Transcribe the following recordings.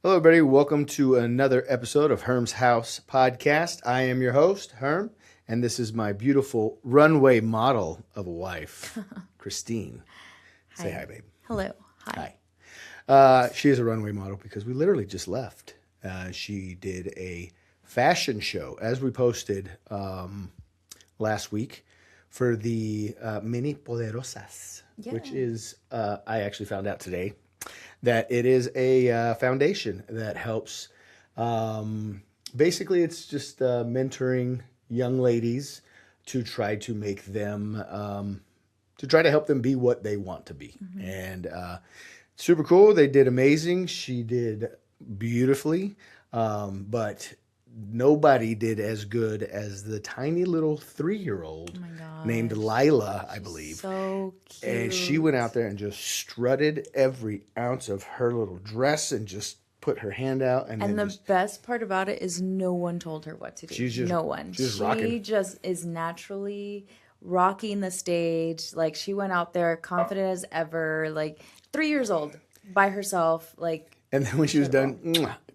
Hello, everybody. Welcome to another episode of Herm's House podcast. I am your host, Herm, and this is my beautiful runway model of a wife, Christine. Say hi, babe. Hello. Hi. She is a runway model because we literally just left. She did a fashion show, as we posted last week, for the Mini Poderosas, which is, I actually found out today, that it is a foundation that helps. Basically, it's just mentoring young ladies to try to make them, to try to help them be what they want to be. Mm-hmm. And super cool. They did amazing. She did beautifully. But nobody did as good as the tiny little 3-year-old named Lila, I believe. So cute. And she went out there and just strutted every ounce of her little dress and just put her hand out. And the best part about it is no one told her what to do. No one. She just is naturally rocking the stage. Like, she went out there confident as ever, like 3 years old by herself. Like, and then when she was done,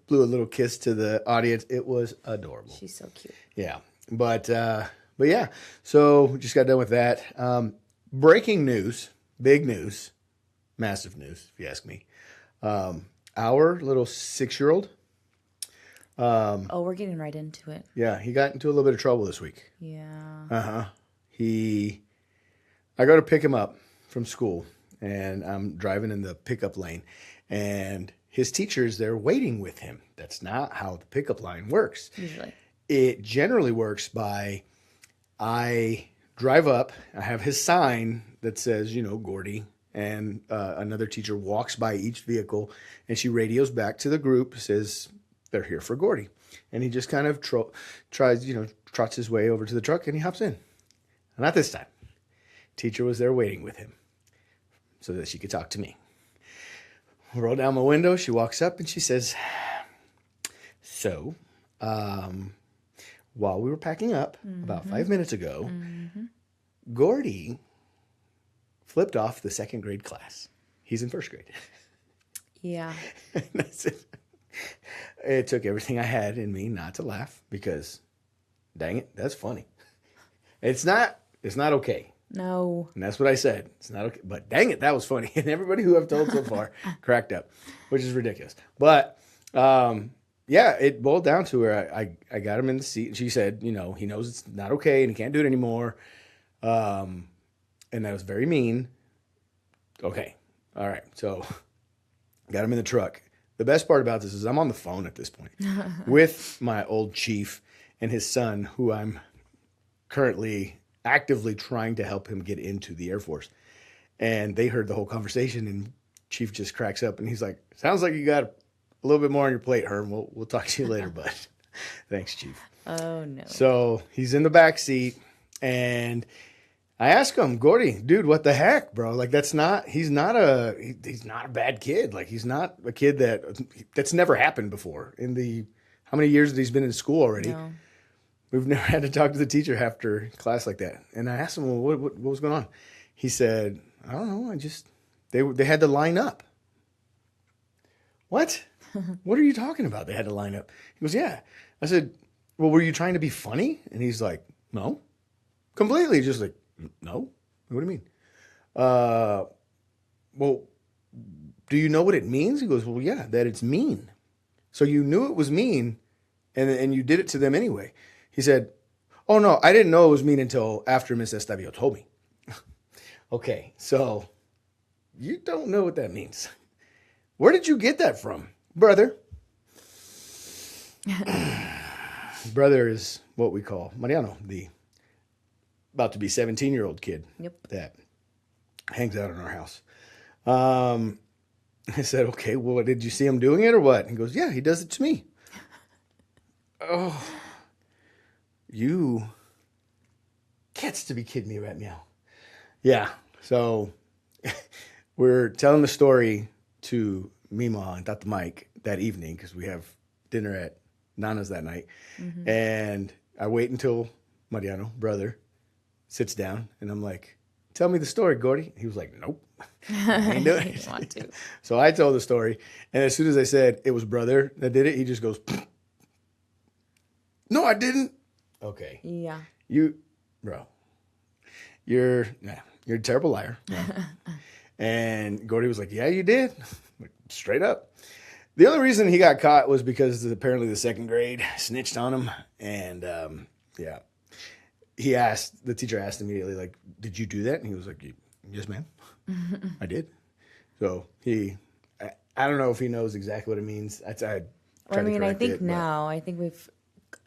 blew a little kiss to the audience. It was adorable. She's so cute. Yeah. But yeah, so we just got done with that. Breaking news, big news, massive news, if you ask me. Our little 6-year-old. We're getting right into it. Yeah, he got into a little bit of trouble this week. Yeah. I go to pick him up from school, and I'm driving in the pickup lane, and his teacher is there waiting with him. That's not how the pickup line works. Usually. It generally works by, I drive up, I have his sign that says, Gordy, and another teacher walks by each vehicle, and she radios back to the group, says, they're here for Gordy. And he just kind of trots his way over to the truck, and he hops in. Not this time. Teacher was there waiting with him so that she could talk to me. I roll down my window. She walks up and she says, so, while we were packing up about 5 minutes ago, Gordy flipped off the second grade class. He's in first grade. Yeah. It took everything I had in me not to laugh because, dang it, that's funny. It's not okay. No. And that's what I said. It's not okay. But dang it, that was funny. And everybody who I've told so far cracked up, which is ridiculous. But yeah, it boiled down to where I got him in the seat. And she said, he knows it's not okay and he can't do it anymore. And that was very mean. Okay. All right. So got him in the truck. The best part about this is I'm on the phone at this point with my old chief and his son, who I'm currently actively trying to help him get into the Air Force. And they heard the whole conversation, and Chief just cracks up, and he's like, sounds like you got a little bit more on your plate, Herm. We'll talk to you later, bud. Thanks, Chief. Oh, no. So he's in the back seat, and I ask him, Gordy, dude, what the heck, bro? Like, he's not a bad kid. Like, he's not a kid that's never happened before in how many years that he's been in school already? No. We've never had to talk to the teacher after class like that. And I asked him, well, what was going on? He said, I don't know. They had to line up. What? What are you talking about? They had to line up. He goes, yeah. I said, well, were you trying to be funny? And he's like, no. Completely just like, no. What do you mean? Well, do you know what it means? He goes, well, yeah, that it's mean. So you knew it was mean and you did it to them anyway. He said, oh, no, I didn't know it was mean until after Miss Estavio told me. Okay, so you don't know what that means. Where did you get that from, brother? Brother is what we call Mariano, the about to be 17-year-old kid that hangs out in our house. I said, okay, well, did you see him doing it or what? He goes, yeah, he does it to me. Oh. You gets to be kidding me right now. Yeah. So we're telling the story to Mima and Tata Mike that evening because we have dinner at Nana's that night. Mm-hmm. And I wait until Mariano, brother, sits down and I'm like, tell me the story, Gordy. He was like, nope. I ain't doing it. Want to. So I told the story. And as soon as I said it was brother that did it, he just goes, no, I didn't. Okay. Yeah. Bro, you're a terrible liar. Yeah. And Gordy was like, yeah, you did. Like, straight up. The only reason he got caught was because apparently the second grade snitched on him. And yeah, the teacher asked immediately, like, did you do that? And he was like, yes, ma'am. I did. So I don't know if he knows exactly what it means. I think we've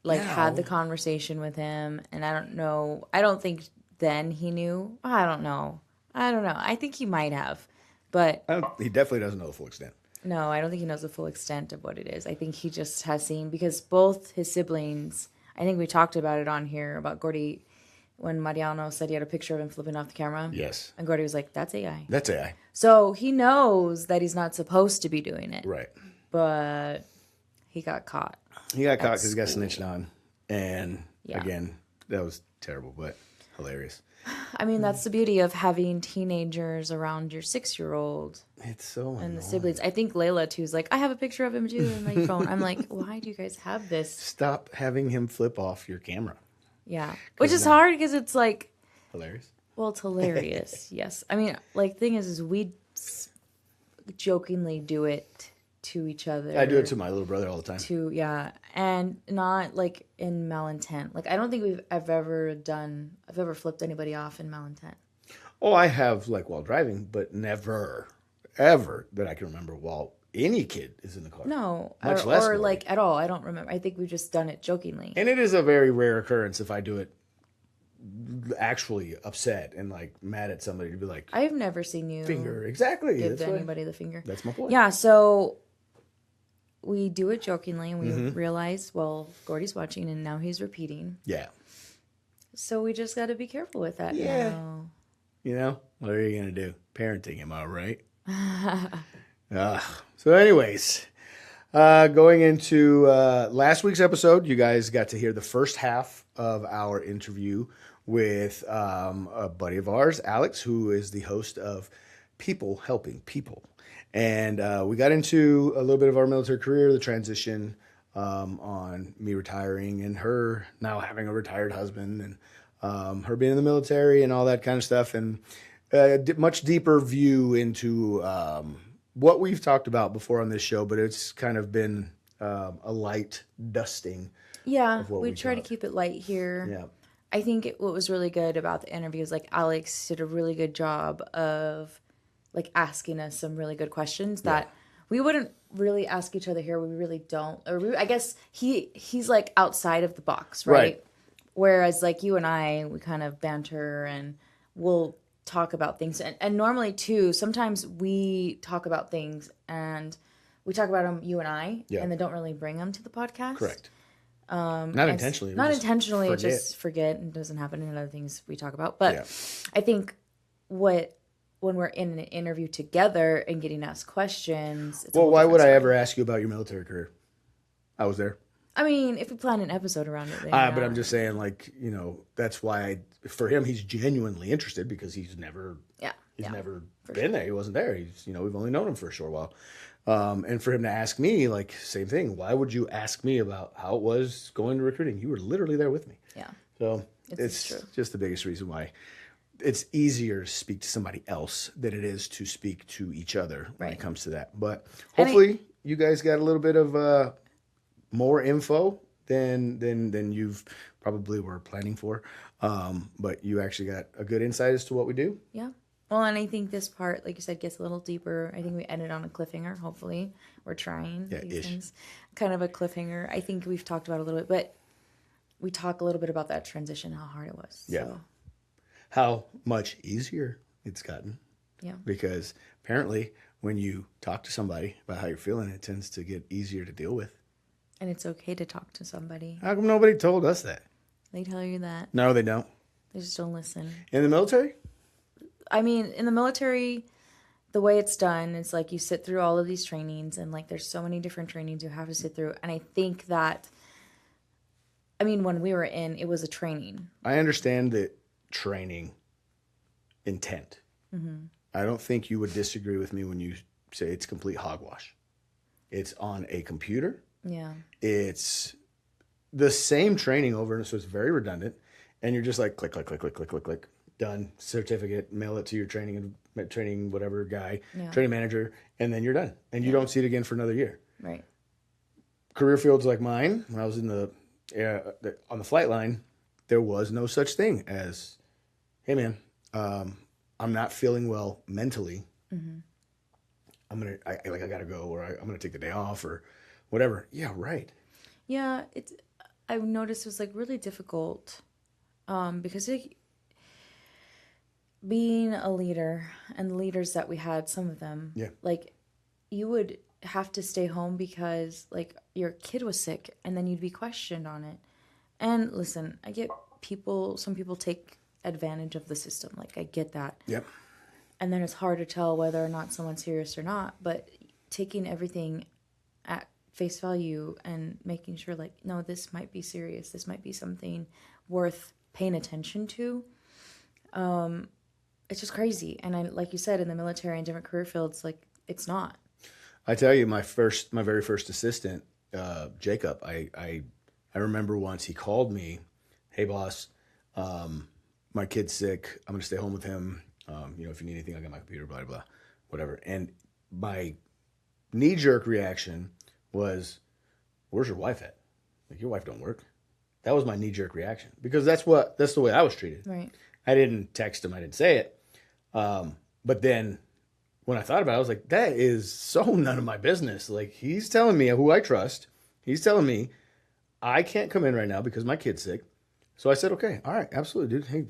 had the conversation with him, and I don't know. I don't think then he knew. I don't know. I think he might have, but he definitely doesn't know the full extent. No, I don't think he knows the full extent of what it is. I think he just has seen, because both his siblings, I think we talked about it on here about Gordy when Mariano said he had a picture of him flipping off the camera. Yes. And Gordy was like, that's AI. That's AI. So he knows that he's not supposed to be doing it. Right. But he got caught. He got caught because he got snitched on. And again, that was terrible, but hilarious. I mean, that's the beauty of having teenagers around your 6-year-old. It's so annoying. And the siblings. I think Layla, too, is like, I have a picture of him, too, in my phone. I'm like, why do you guys have this? Stop having him flip off your camera. Yeah. Which is hard because it's like... Hilarious. Well, it's hilarious, yes. I mean, like, thing is we jokingly do it to each other. I do it to my little brother all the time. And not like in malintent. Like, I don't think I've ever flipped anybody off in malintent. Oh, I have, like, while driving, but never, ever that I can remember while any kid is in the car. No, much less or like at all. I don't remember. I think we've just done it jokingly. And it is a very rare occurrence if I do it actually upset and like mad at somebody to be like, I've never seen you finger exactly give anybody the finger. That's my point. Yeah, so we do it jokingly, and we realize, well, Gordy's watching, and now he's repeating. Yeah. So we just got to be careful with that. Yeah. Now. You know, what are you gonna do? Parenting, am I right? So, anyways, going into last week's episode, you guys got to hear the first half of our interview with a buddy of ours, Alex, who is the host of People Helping People. And we got into a little bit of our military career, the transition on me retiring and her now having a retired husband, and her being in the military and all that kind of stuff. And a much deeper view into what we've talked about before on this show, but it's kind of been a light dusting. Yeah, we try to keep it light here. Yeah. I think what was really good about the interview is like Alex did a really good job of like asking us some really good questions that we wouldn't really ask each other here. We really don't. Or I guess he's like outside of the box, right? Whereas like you and I, we kind of banter and we'll talk about things. And normally too, sometimes we talk about things and we talk about them, you and I, and then don't really bring them to the podcast. Correct. Not intentionally. Not intentionally. Just forget. It doesn't happen in other things we talk about. But I think when we're in an interview together and getting asked questions. Well, why would I ever ask you about your military career? I was there. I mean, if we plan an episode around it. But I'm just saying, like, you know, that's why for him, he's genuinely interested because he's never been there. He wasn't there. He's, you know, we've only known him for a short while. And for him to ask me, like, same thing. Why would you ask me about how it was going to recruiting? You were literally there with me. Yeah. So it's just the biggest reason why it's easier to speak to somebody else than it is to speak to each other when it comes to that. But hopefully you guys got a little bit of more info than you've probably were planning for. But you actually got a good insight as to what we do. Yeah. Well, and I think this part, like you said, gets a little deeper. I think we ended on a cliffhanger, hopefully. We're trying these things. Kind of a cliffhanger. I think we've talked about it a little bit, but we talk a little bit about that transition, how hard it was. Yeah. So. How much easier it's gotten. Yeah. Because apparently when you talk to somebody about how you're feeling, it tends to get easier to deal with. And it's okay to talk to somebody. How come nobody told us that? They tell you that. No, they don't. They just don't listen. In the military? I mean, in the military, the way it's done, it's like you sit through all of these trainings and like there's so many different trainings you have to sit through. And I think that, I mean, when we were in, it was a training. I understand that training intent. I don't think you would disagree with me when you say it's complete hogwash. It's on a computer. Yeah. It's the same training over, so it's very redundant. And you're just like, click, click, click, click, click, click, click. Done. Certificate, mail it to your training whatever guy, training manager, and then you're done. And you don't see it again for another year. Right. Career fields like mine, when I was in on the flight line, there was no such thing as, hey man, I'm not feeling well mentally. I gotta go, or I'm gonna take the day off, or whatever. Yeah, right. Yeah, I've noticed it was like really difficult, because being a leader, and the leaders that we had, some of them, like you would have to stay home because like your kid was sick, and then you'd be questioned on it. And listen, I get some people take advantage of the system. Like I get that. Yep. And then it's hard to tell whether or not someone's serious or not. But taking everything at face value and making sure like, no, this might be serious. This might be something worth paying attention to. It's just crazy. And like you said, in the military and different career fields, like it's not. I tell you, my very first assistant, Jacob, I remember once he called me, hey boss, my kid's sick. I'm going to stay home with him. If you need anything, I got my computer, blah, blah, whatever. And my knee-jerk reaction was, where's your wife at? Like, your wife don't work. That was my knee-jerk reaction because that's the way I was treated. Right. I didn't text him. I didn't say it. But then when I thought about it, I was like, that is so none of my business. Like, he's telling me who I trust. He's telling me I can't come in right now because my kid's sick. So I said, okay, all right, absolutely, dude. Hey,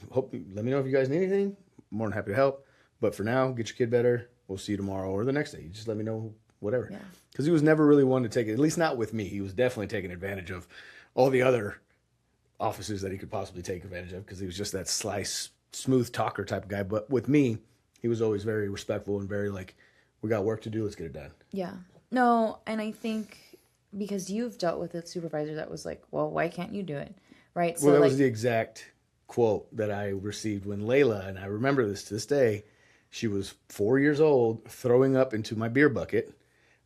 let me know if you guys need anything. I'm more than happy to help. But for now, get your kid better. We'll see you tomorrow or the next day. You just let me know, whatever. Because he was never really one to take it, at least not with me. He was definitely taking advantage of all the other officers that he could possibly take advantage of because he was just that sly, smooth talker type of guy. But with me, he was always very respectful and very like, we got work to do. Let's get it done. Yeah. No, and I think because you've dealt with a supervisor that was like, well, why can't you do it? Right. So well, that was the exact quote that I received when Layla, and I remember this to this day, she was 4 years old throwing up into my beer bucket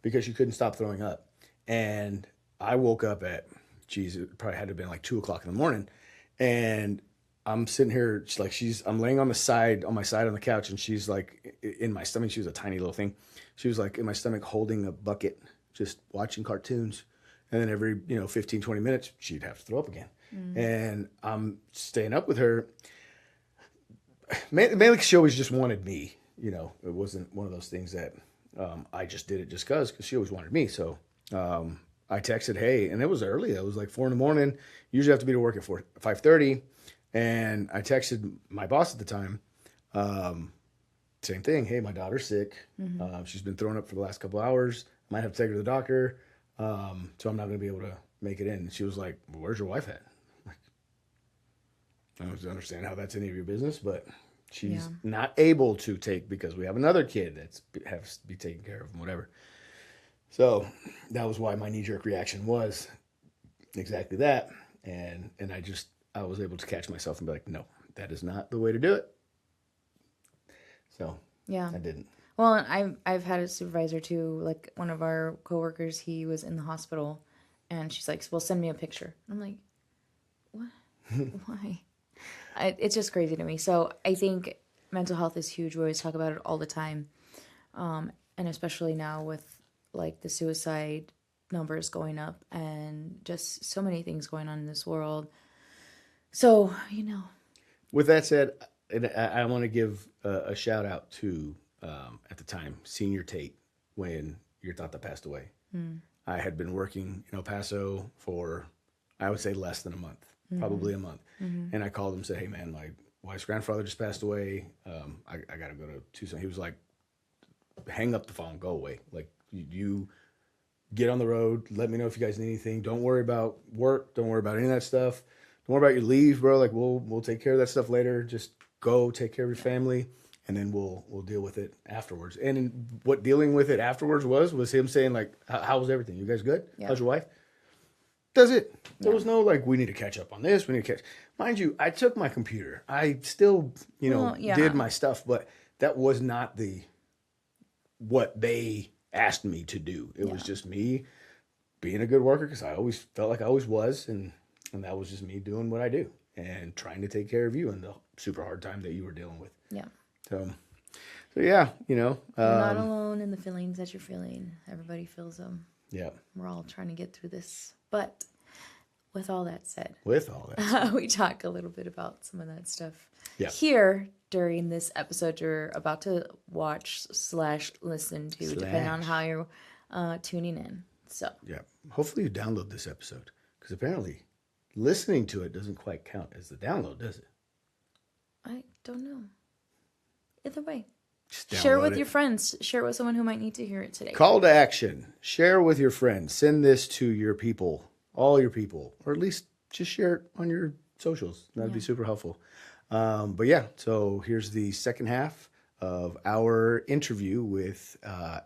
because she couldn't stop throwing up. And I woke up at, it probably had to have been like 2:00 in the morning. And I'm sitting here, I'm laying on my side on the couch, and she's like in my stomach. She was a tiny little thing. She was like in my stomach holding a bucket, just watching cartoons. And then every, 15, 20 minutes, she'd have to throw up again. And I'm staying up with her. Mainly because she always just wanted me. It wasn't one of those things that I just did it just because she always wanted me. So I texted, hey, and it was early. It was like 4 a.m. Usually I have to be to work at 5:30. And I texted my boss at the time, same thing. Hey, my daughter's sick. She's been throwing up for the last couple hours. Might have to take her to the doctor. So I'm not going to be able to make it in. And she was like, well, where's your wife at? I don't understand how that's any of your business, but she's not able to take because we have another kid that's has to be taken care of and whatever. So that was why my knee-jerk reaction was exactly that. And I was able to catch myself and be like, no, that is not the way to do it. So I didn't. Well, I've had a supervisor too, like one of our coworkers, he was in the hospital and she's like, well, send me a picture. I'm like, what? Why? It's just crazy to me. So I think mental health is huge. We always talk about it all the time. And especially now with like the suicide numbers going up and just so many things going on in this world. So, With that said, I want to give a shout out to, at the time, Senior Tate, when your tata passed away. I had been working in El Paso for, I would say, less than a month. Probably a month. And I called him and said, hey, man, my wife's grandfather just passed away. I got to go to Tucson. He was like, hang up the phone, go away. Like, you get on the road. Let me know if you guys need anything. Don't worry about work. Don't worry about any of that stuff. Don't worry about your leave, bro. Like, we'll take care of that stuff later. Just go take care of your family, and then we'll deal with it afterwards. And what dealing with it afterwards was him saying, like, how was everything? You guys good? How's your wife? That's it. There was no, like, we need to catch up on this. We need to catch. mind you, I took my computer. I still, did my stuff, but that was not what they asked me to do. It was just me being a good worker, because I always felt like I always was, and that was just me doing what I do and trying to take care of you in the super hard time that you were dealing with. Yeah. So yeah, you're not alone in the feelings that you're feeling. Everybody feels them. Yeah. We're all trying to get through this. But with all that said, we talk a little bit about some of that stuff here during this episode you're about to watch / listen to, depending on how you're tuning in. So yeah, hopefully you download this episode, because apparently listening to it doesn't quite count as the download, does it? I don't know. Either way, share it with your friends. Share it with someone who might need to hear it today. Call to action. Share with your friends. Send this to your people, all your people, or at least just share it on your socials. That'd be super helpful. But yeah, so here's the second half of our interview with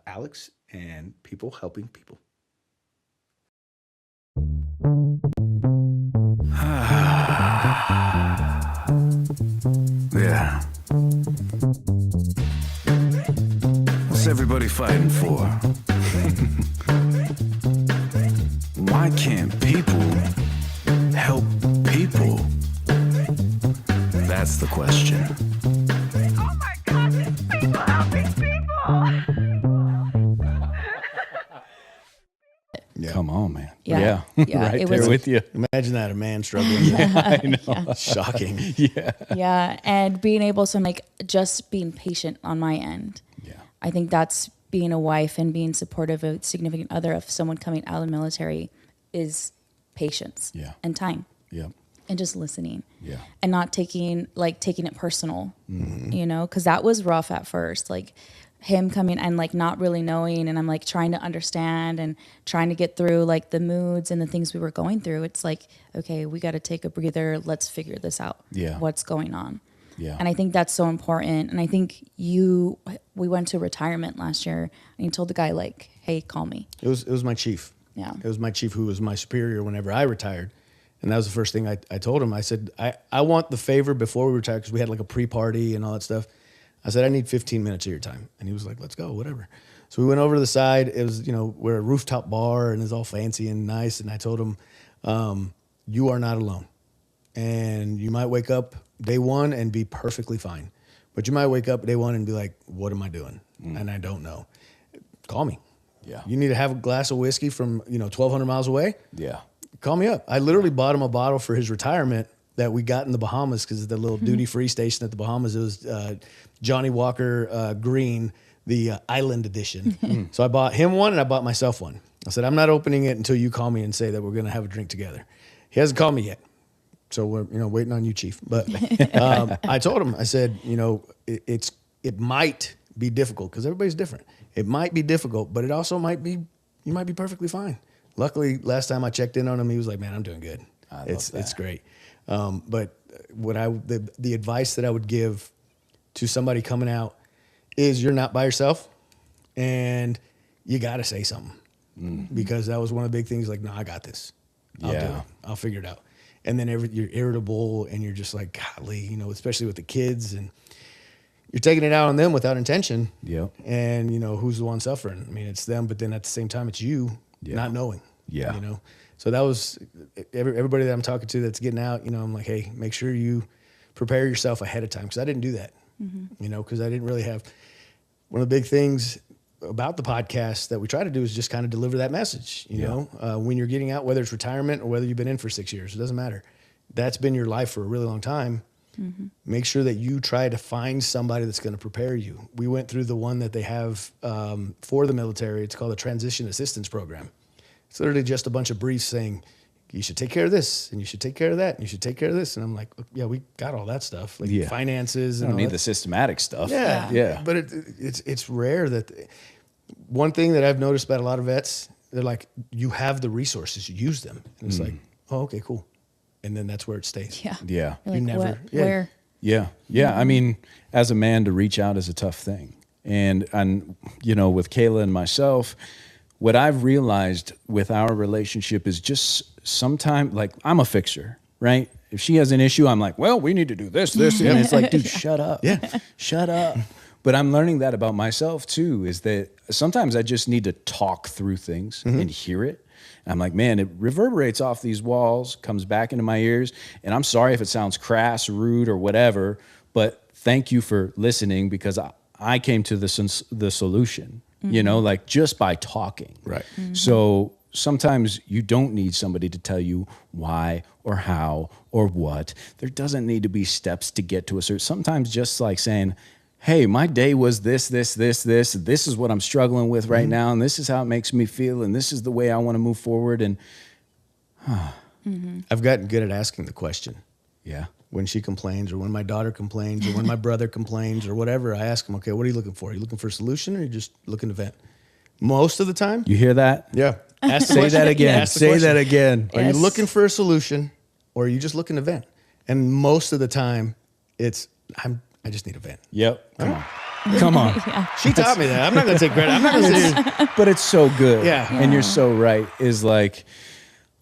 Alex and People Helping People. Yeah. What's everybody fighting for? Why can't people help people? That's the question. Oh my God, it's people helping people! Yeah. Come on, man. Yeah. Right there with you. Imagine that, a man struggling. I know. Yeah. Shocking. Yeah. And being able to just being patient on my end. Yeah. I think that's being a wife and being supportive of a significant other of someone coming out of the military is patience and time. Yeah. And just listening. Yeah. And not taking it personal, because that was rough at first. Like him coming and not really knowing, and I'm trying to understand and trying to get through the moods and the things we were going through. It's okay, we got to take a breather. Let's figure this out. Yeah. What's going on? Yeah. And I think that's so important. And I think we went to retirement last year, and you told the guy hey, call me. It was my chief. Yeah. It was my chief who was my superior whenever I retired. And that was the first thing I told him. I said, I want the favor before we retire, because we had a pre-party and all that stuff. I said, I need 15 minutes of your time. And he was like, let's go, whatever. So we went over to the side. It was, we're a rooftop bar and it's all fancy and nice. And I told him, you are not alone. And you might wake up day one and be perfectly fine. But you might wake up day one and be like, what am I doing? And I don't know. Call me. Yeah. You need to have a glass of whiskey from, 1,200 miles away? Yeah. Call me up. I literally bought him a bottle for his retirement that we got in the Bahamas, because the little duty-free station at the Bahamas, it was Johnny Walker Green, the Island edition. So I bought him one and I bought myself one. I said, I'm not opening it until you call me and say that we're going to have a drink together. He hasn't called me yet. So we're, waiting on you, Chief. But I told him, I said, it might be difficult, because everybody's different. It might be difficult, but it also might be, you might be perfectly fine. Luckily, last time I checked in on him, he was like, man, I'm doing good. It's great. But what the advice that I would give to somebody coming out is, you're not by yourself, and you got to say something, because that was one of the big things. No, I got this. I'll do it. I'll figure it out. And then you're irritable, and you're just golly, especially with the kids, and you're taking it out on them without intention. Yeah. And who's the one suffering? I mean, it's them, but then at the same time, it's you not knowing. Yeah. So that was everybody that I'm talking to that's getting out. I'm like, hey, make sure you prepare yourself ahead of time, because I didn't do that. Because I didn't really have. One of the big things about the podcast that we try to do is just kind of deliver that message. You know, when you're getting out, whether it's retirement or whether you've been in for 6 years, it doesn't matter. That's been your life for a really long time. Make sure that you try to find somebody that's going to prepare you. We went through the one that they have for the military. It's called a Transition Assistance Program. It's literally just a bunch of briefs saying, you should take care of this, and you should take care of that, and you should take care of this. And I'm like, yeah, we got all that stuff, finances. I And don't need the systematic stuff. Yeah. But it's rare that one thing that I've noticed about a lot of vets, they're like, you have the resources, you use them. And it's like, oh, okay, cool. And then that's where it stays. Yeah. You're like, never. Where? Yeah. I mean, as a man, to reach out is a tough thing. And with Kayla and myself, what I've realized with our relationship is just sometimes, I'm a fixer. right? If she has an issue, I'm like, well, we need to do this. And it's like, dude, shut up. Yeah. Shut up. But I'm learning that about myself too, is that sometimes I just need to talk through things and hear it. And I'm like, man, it reverberates off these walls, comes back into my ears. And I'm sorry if it sounds crass, rude, or whatever, but thank you for listening, because I came to the solution, you know, like just by talking. Right. So sometimes you don't need somebody to tell you why or how or what. There doesn't need to be steps to get to a certain. Sometimes just like saying, hey, my day was this. This is what I'm struggling with right now, and this is how it makes me feel, and this is the way I want to move forward. And I've gotten good at asking the question. yeah, When she complains, or when my daughter complains, or when my brother complains, or whatever, I ask them, okay, what are you looking for? Are you looking for a solution, or are you just looking to vent? Most of the time, you hear that? yeah. Ask the Say question. that again. Ask the Say question. that again. Are you Yes. looking for a solution, or are you just looking to vent? And most of the time, it's I just need a vent. Yep. Come on. She taught me that. I'm not going to take credit. I'm not going to say. But it's so good. Yeah. And you're so right. Is like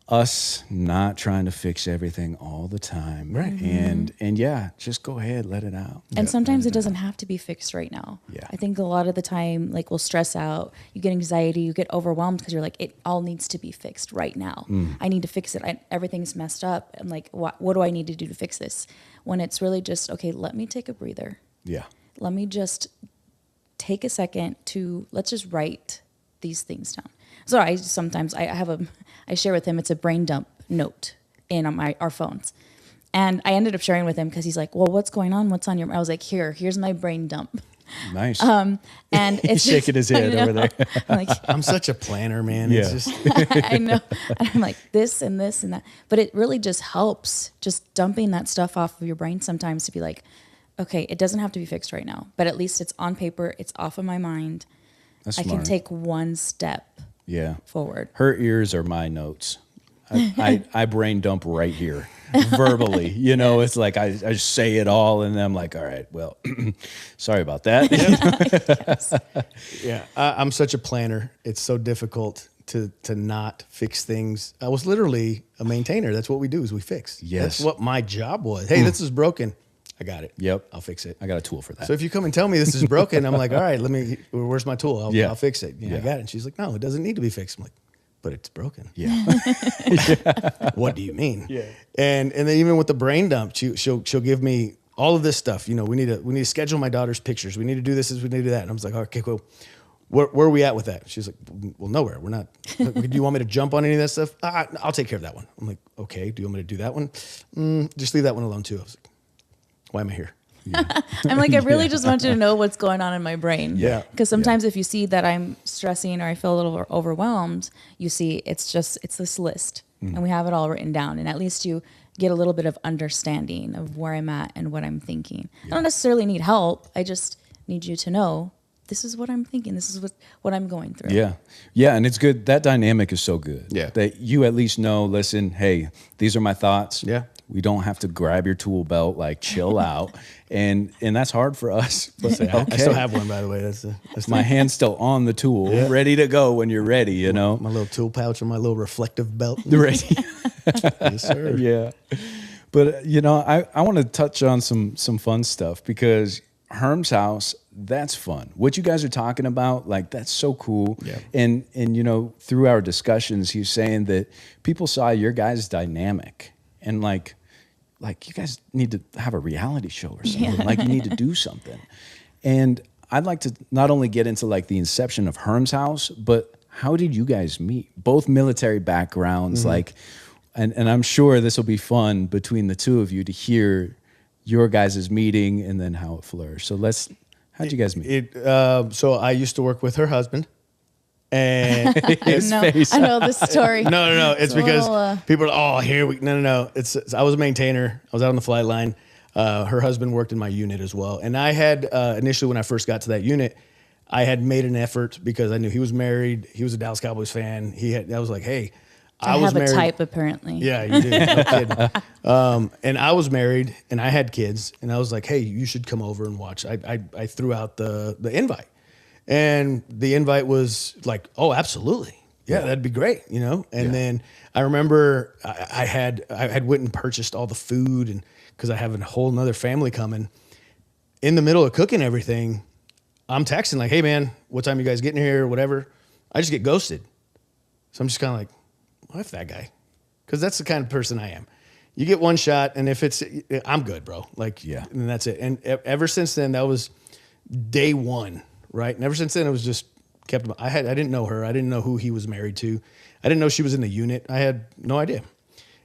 us not trying to fix everything all the time. Right. And yeah, just go ahead, let it out. And sometimes it doesn't have to be fixed right now. Yeah. I think a lot of the time, like, we'll stress out, you get anxiety, you get overwhelmed because you're like, it all needs to be fixed right now. I need to fix it. Everything's messed up. I'm like, what do I need to do to fix this? When it's really just, okay, let me take a breather. Yeah. Let me just take a second let's just write these things down. So I share with him, it's a brain dump note in on our phones. And I ended up sharing with him because he's like, well, what's going on? What's on your, I was like, here's my brain dump. Nice. And He's it's shaking his head over there. I'm like, I'm such a planner, man. Yeah. It's just, I know. And I'm like, this and this and that. But it really just helps, just dumping that stuff off of your brain sometimes, to be like, okay, it doesn't have to be fixed right now, but at least it's on paper. It's off of my mind. That's I smart. can take one step Yeah. forward. Her ears are my notes. I brain dump right here verbally. You know, it's like I just say it all, and then I'm like, all right, well, sorry about that. yeah. I'm such a planner. It's so difficult to not fix things. I was literally a maintainer. That's what we do, is we fix. Yes. That's what my job was. Hey, this is broken. I got it. Yep. I'll fix it. I got a tool for that. So if you come and tell me this is broken, I'm like, all right, where's my tool? I'll fix it. Yeah, I got it. And she's like, no, it doesn't need to be fixed. I'm like, but it's broken. Yeah. What do you mean? Yeah. And then even with the brain dump, she'll give me all of this stuff. You know, we need to schedule my daughter's pictures. We need to do this, we need to do that. And I was like, okay, cool. Where are we at with that? She's like, well, nowhere. We're not. Do you want me to jump on any of that stuff? I'll take care of that one. I'm like, okay. Do you want me to do that one? Just leave that one alone too. I was like, why am I here? I'm like, I really just want you to know what's going on in my brain. Yeah. Because sometimes if you see that I'm stressing or I feel a little overwhelmed, you see it's this list and we have it all written down. And at least you get a little bit of understanding of where I'm at and what I'm thinking. I don't necessarily need help. I just need you to know this is what I'm thinking. This is what I'm going through. Yeah. Yeah. And it's good. That dynamic is so good. Yeah. That you at least know, listen, hey, these are my thoughts. Yeah. We don't have to grab your tool belt, like chill out. And that's hard for us. But I still have one, by the way. That's my hand's still on the tool, ready to go when you're ready, you know? my little tool pouch and my little reflective belt. Ready. Yes, sir. Yeah. But, you know, I want to touch on some fun stuff, because Herm's house, that's fun. What you guys are talking about, like, that's so cool. Yeah. And you know, through our discussions, he's saying that people saw your guys' dynamic and like you guys need to have a reality show or something. Yeah. Like, you need to do something. And I'd like to not only get into like the inception of Herm's house, but how did you guys meet? Both military backgrounds, like, and I'm sure this will be fun between the two of you to hear your guys' meeting and then how it flourished. So how'd you guys meet? So I used to work with her husband, and face. I know this story. no. It's a because little, people are, no. I was a maintainer. I was out on the flight line. Her husband worked in my unit as well. And I had, initially when I first got to that unit, I had made an effort because I knew he was married. He was a Dallas Cowboys fan. I was like, hey, I was have married. a type, apparently. Yeah, you do. No kidding. And I was married and I had kids, and I was like, hey, you should come over and watch. I threw out the invite, and the invite was like, oh, absolutely. yeah, that'd be great, you know? And then I remember I had went and purchased all the food, and because I have a whole nother family coming. In the middle of cooking everything, I'm texting like, hey man, what time you guys getting here or whatever. I just get ghosted. So I'm just kind of like, well, F that guy. Because that's the kind of person I am. You get one shot, and if it's, I'm good, bro. Like, and that's it. And ever since then, that was day one, right? And ever since then, it was just kept. I didn't know her. I didn't know who he was married to. I didn't know she was in the unit. I had no idea.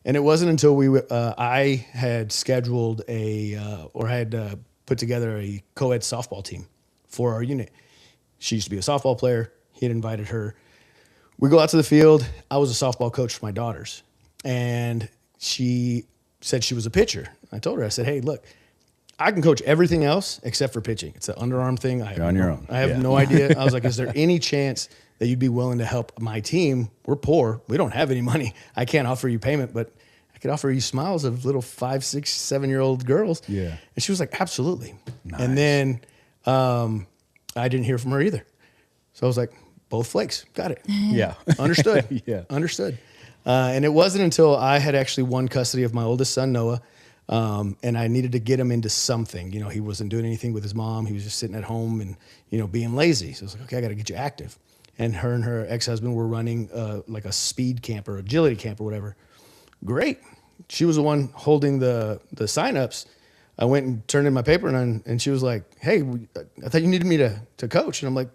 And it wasn't until I had scheduled put together a co-ed softball team for our unit. She used to be a softball player. He had invited her. We go out to the field. I was a softball coach for my daughters, and she said she was a pitcher. I told her, I said, hey, look, I can coach everything else except for pitching. It's an underarm thing. You're on your own. I have no idea. I was like, is there any chance that you'd be willing to help my team? We're poor. We don't have any money. I can't offer you payment, but I could offer you smiles of little 5, 6, 7-year-old girls. Yeah. And she was like, absolutely. Nice. And then I didn't hear from her either. So I was like, both flakes. Got it. Yeah. Understood. Yeah. Understood. And it wasn't until I had actually won custody of my oldest son, Noah, and I needed to get him into something. You know, he wasn't doing anything with his mom. He was just sitting at home and, you know, being lazy. So I was like, okay, I got to get you active. And her ex-husband were running like a speed camp or agility camp or whatever. Great. She was the one holding the sign-ups. I went and turned in my paper, and she was like, hey, I thought you needed me to coach. And I'm like,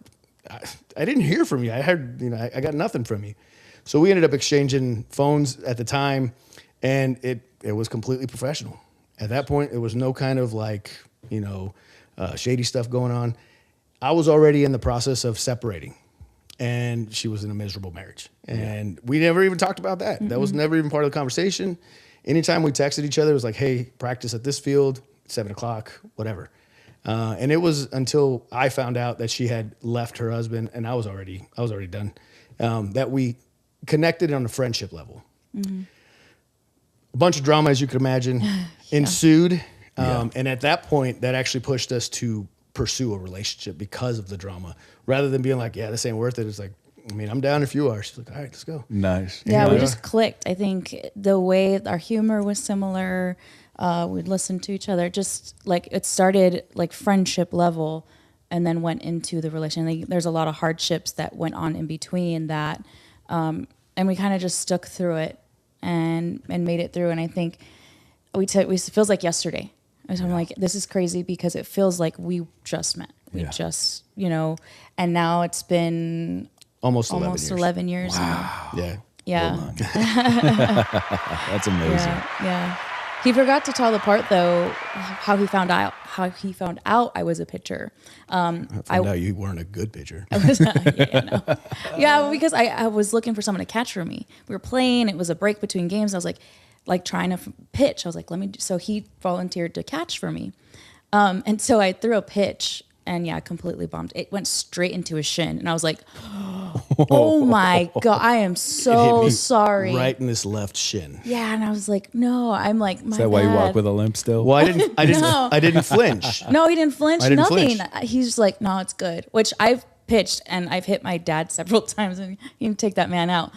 I didn't hear from you. I heard, you know, I got nothing from you. So we ended up exchanging phones at the time, and it was completely professional. At that point, it was no kind of like, you know, shady stuff going on. I was already in the process of separating, and she was in a miserable marriage. And we never even talked about that. That was never even part of the conversation. Anytime we texted each other, it was like, hey, practice at this field, 7:00, whatever. And it was until I found out that she had left her husband, and I was already done, that we connected on a friendship level. Mm-hmm. A bunch of drama, as you could imagine, ensued. And at that point, that actually pushed us to pursue a relationship because of the drama, rather than being like, yeah, this ain't worth it. It's like, I mean, I'm down if you are. She's like, all right, let's go. Nice. Yeah, we just clicked. I think the way our humor was similar, we'd listen to each other. Just like it started like friendship level, and then went into the relation. There's a lot of hardships that went on in between that, and we kind of just stuck through it and made it through. And I think it feels like yesterday. I'm like, this is crazy because it feels like we just met. We just, you know, and now it's been almost 11 years. Wow. Now. Yeah. That's amazing. Yeah. He forgot to tell the part though how he found out I was a pitcher. I found out you weren't a good pitcher. Yeah, because I was looking for someone to catch for me. We were playing. It was a break between games. I was like trying to pitch. I was like, so he volunteered to catch for me. And so I threw a pitch, and completely bombed. It went straight into his shin, and I was like, "Oh my God, I am so sorry." Right in this left shin. Yeah, and I was like, "No, I'm like, my Is that why you walk with a limp still? Well, I didn't flinch. No, he didn't flinch. I didn't nothing. flinch. He's just like, "No, it's good." Which I've pitched, and I've hit my dad several times, and you can take that man out.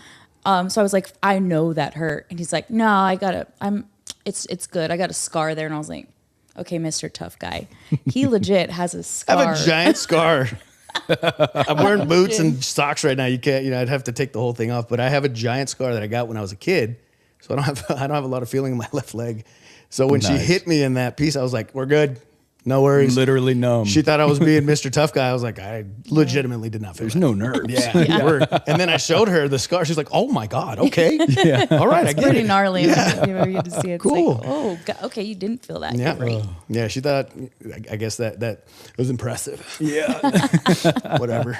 So I was like, "I know that hurt," and he's like, "No, it's good. I got a scar there," and I was like, okay, Mr. Tough Guy. He legit has a scar. I have a giant scar. I'm wearing boots and socks right now. You can't, I'd have to take the whole thing off, but I have a giant scar that I got when I was a kid. So I don't have a lot of feeling in my left leg. So when she hit me in that piece, I was like, we're good. No worries. Literally numb. She thought I was being Mr. Tough Guy. I was like, I legitimately did not feel There's that. no nerves. Yeah. And then I showed her the scar. She's like, oh my God. Okay. Yeah. All right. I get pretty it. gnarly. Yeah. If you ever get to see it. It's Cool. like, oh, God, okay, you didn't feel that. Yeah. Great. Yeah. She thought, I guess that was impressive. Yeah. Whatever.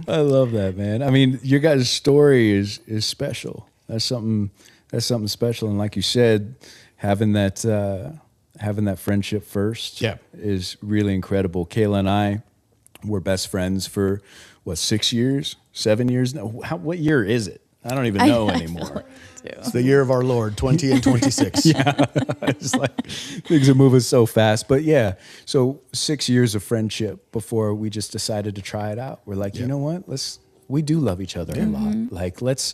I love that, man. I mean, your guys' story is special. That's something special. And like you said, having that friendship first is really incredible. Kayla and I were best friends for 6 years, 7 years? No, what year is it? I don't even know anymore. It's the year of our Lord, 20 and 26. It's like things are moving so fast. But yeah, so 6 years of friendship before we just decided to try it out. We're like, you know what? we do love each other a lot. Like, let's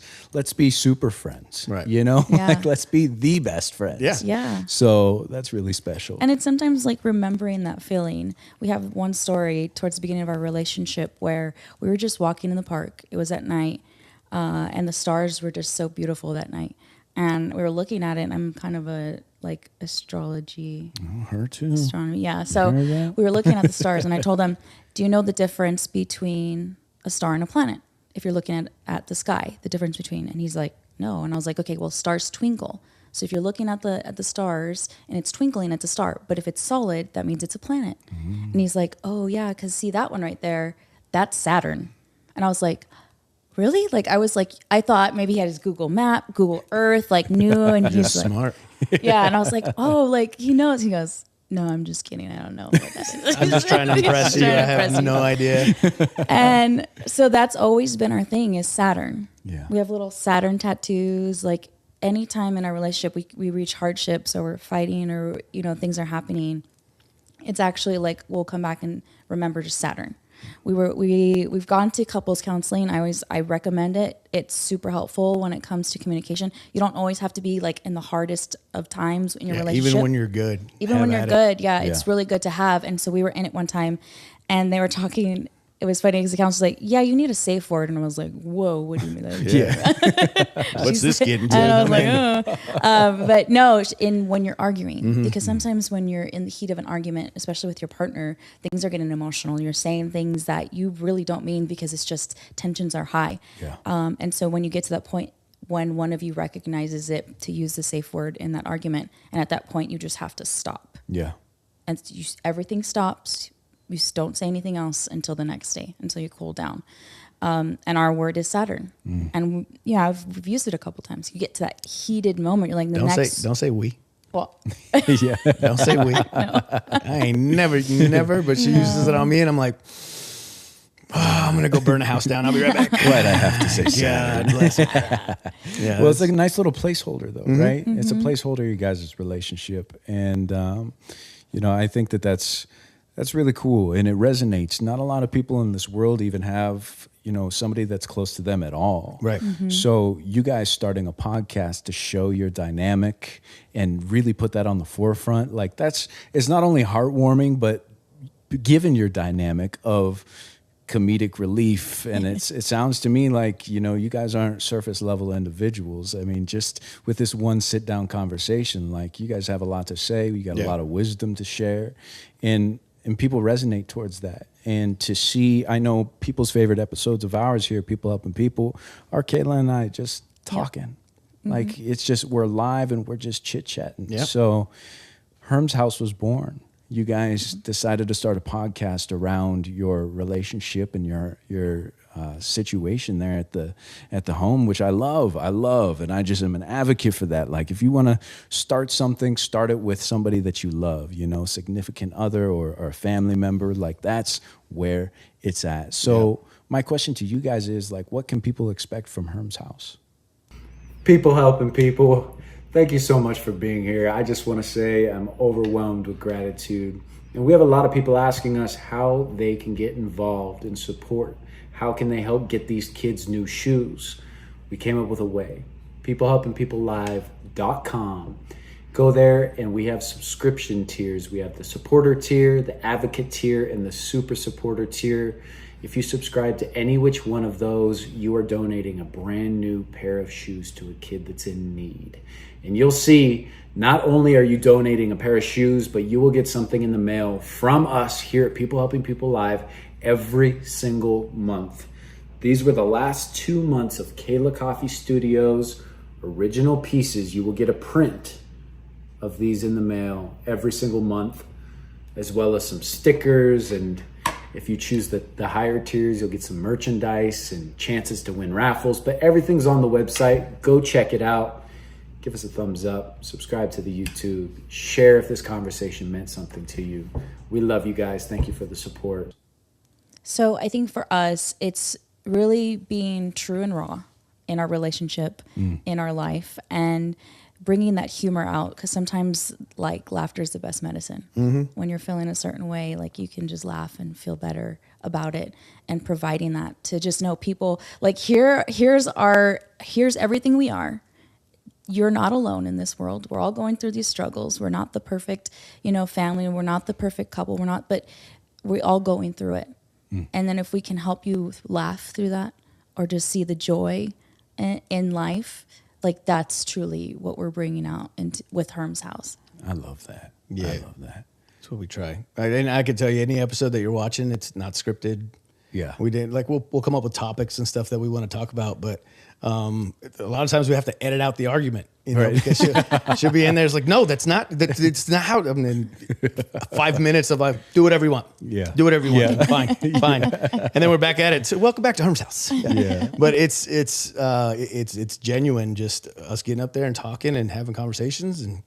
be super friends, Right. You know, Yeah. like, let's be the best friends. Yeah. Yeah. So that's really special. And it's sometimes like remembering that feeling. We have one story towards the beginning of our relationship where we were just walking in the park. It was at night, and the stars were just so beautiful that night. And we were looking at it, and I'm kind of a like astrology, Her too. astronomy. Yeah. So heard that? we were looking at the stars, and I told him, "Do you know the difference between a star and a planet? If you're looking at the sky, the difference between?" And he's like, "No." And I was like, "Okay, well, stars twinkle. So if you're looking at the stars and it's twinkling, it's a star. But if it's solid, that means it's a planet." And he's like, "Oh yeah, because see that one right there, that's Saturn." And I was like, "Really?" Like I was like, I thought maybe he had his Google Map, Google Earth, like knew, and he's like, Smart. yeah. And I was like, "Oh, like he knows." He goes, "No, I'm just kidding. I don't know what that is." I'm just trying to impress you. I have no idea. And so that's always been our thing is Saturn. Yeah. We have little Saturn tattoos. Like anytime in our relationship we reach hardships or we're fighting or, you know, things are happening, it's actually like we'll come back and remember just Saturn. We've gone to couples counseling. I recommend it. It's super helpful when it comes to communication. You don't always have to be like in the hardest of times in your relationship. Even when you're good. Even when you're have at good, it. yeah, it's really good to have. And so we were in it one time, and they were talking. It was funny because the counselor's like, "Yeah, you need a safe word," and I was like, "Whoa, what do you mean?" Like, Yeah. What's this getting to? and I was like, "Oh," but no, when you're arguing, because sometimes when you're in the heat of an argument, especially with your partner, things are getting emotional. You're saying things that you really don't mean because it's just tensions are high. Yeah. And so when you get to that point, when one of you recognizes it, to use the safe word in that argument, and at that point you just have to stop, Yeah. and everything stops. You just don't say anything else until the next day, until you cool down. And our word is Saturn. And we've used it a couple times. You get to that heated moment. You're like, Don't say we. Well, Yeah. Don't say we. I ain't never, but she uses it on me, and I'm like, I'm gonna go burn a house down. I'll be right back. Why'd I have to say Saturn? God bless it. Yeah. Well, it's like a nice little placeholder, though, right? It's a placeholder in you guys' relationship, and you know, I think that's really cool, and it resonates. Not a lot of people in this world even have, you know, somebody that's close to them at all. Right. So you guys starting a podcast to show your dynamic and really put that on the forefront, like it's not only heartwarming, but given your dynamic of comedic relief, and it sounds to me like, you know, you guys aren't surface level individuals. I mean, just with this one sit down conversation, like you guys have a lot to say. You got a lot of wisdom to share, and people resonate towards that. And to see, I know people's favorite episodes of ours here, People Helping People, are Kayla and I just talking. Like it's just, we're live and we're just chit chatting. Yep. So Herm's House was born. You guys decided to start a podcast around your relationship and your situation there at the home, which I love, and I just am an advocate for that. Like, if you want to start something, start it with somebody that you love, you know, significant other or a family member. Like, that's where it's at. So my question to you guys is, like, what can people expect from Herm's House? People helping people. Thank you so much for being here. I just want to say I'm overwhelmed with gratitude. And we have a lot of people asking us how they can get involved and support. How can they help get these kids new shoes? We came up with a way. peoplehelpingpeoplelive.com. Go there and we have subscription tiers. We have the supporter tier, the advocate tier, and the super supporter tier. If you subscribe to any which one of those, you are donating a brand new pair of shoes to a kid that's in need. And you'll see, not only are you donating a pair of shoes, but you will get something in the mail from us here at People Helping People Live every single month. These were the last 2 months of Kayla Coffee Studios original pieces. You will get a print of these in the mail every single month, as well as some stickers, and if you choose the higher tiers, you'll get some merchandise and chances to win raffles. But everything's on the website. Go check it out. Give us a thumbs up. Subscribe to the YouTube. Share if this conversation meant something to you. We love you guys. Thank you for the support. so I think for us, it's really being true and raw in our relationship, in our life, and bringing that humor out, because sometimes like laughter is the best medicine. When you're feeling a certain way, like you can just laugh and feel better about it, and providing that to just know people like here's everything we are. You're not alone in this world. We're all going through these struggles. We're not the perfect, family. We're not the perfect couple. But we're all going through it. And then if we can help you laugh through that, or just see the joy in life, like that's truly what we're bringing out with Herm's house. I love that. Yeah. I love that. That's what we try. And I can tell you, any episode that you're watching, it's not scripted. Yeah. We did we'll come up with topics and stuff that we want to talk about, but a lot of times we have to edit out the argument, because she'll be in there. It's like, no, it's not how. I mean, 5 minutes of like, do whatever you want. Yeah. Do whatever you want. Fine. And then we're back at it. So welcome back to Herm's house. Yeah. But it's genuine, just us getting up there and talking and having conversations, and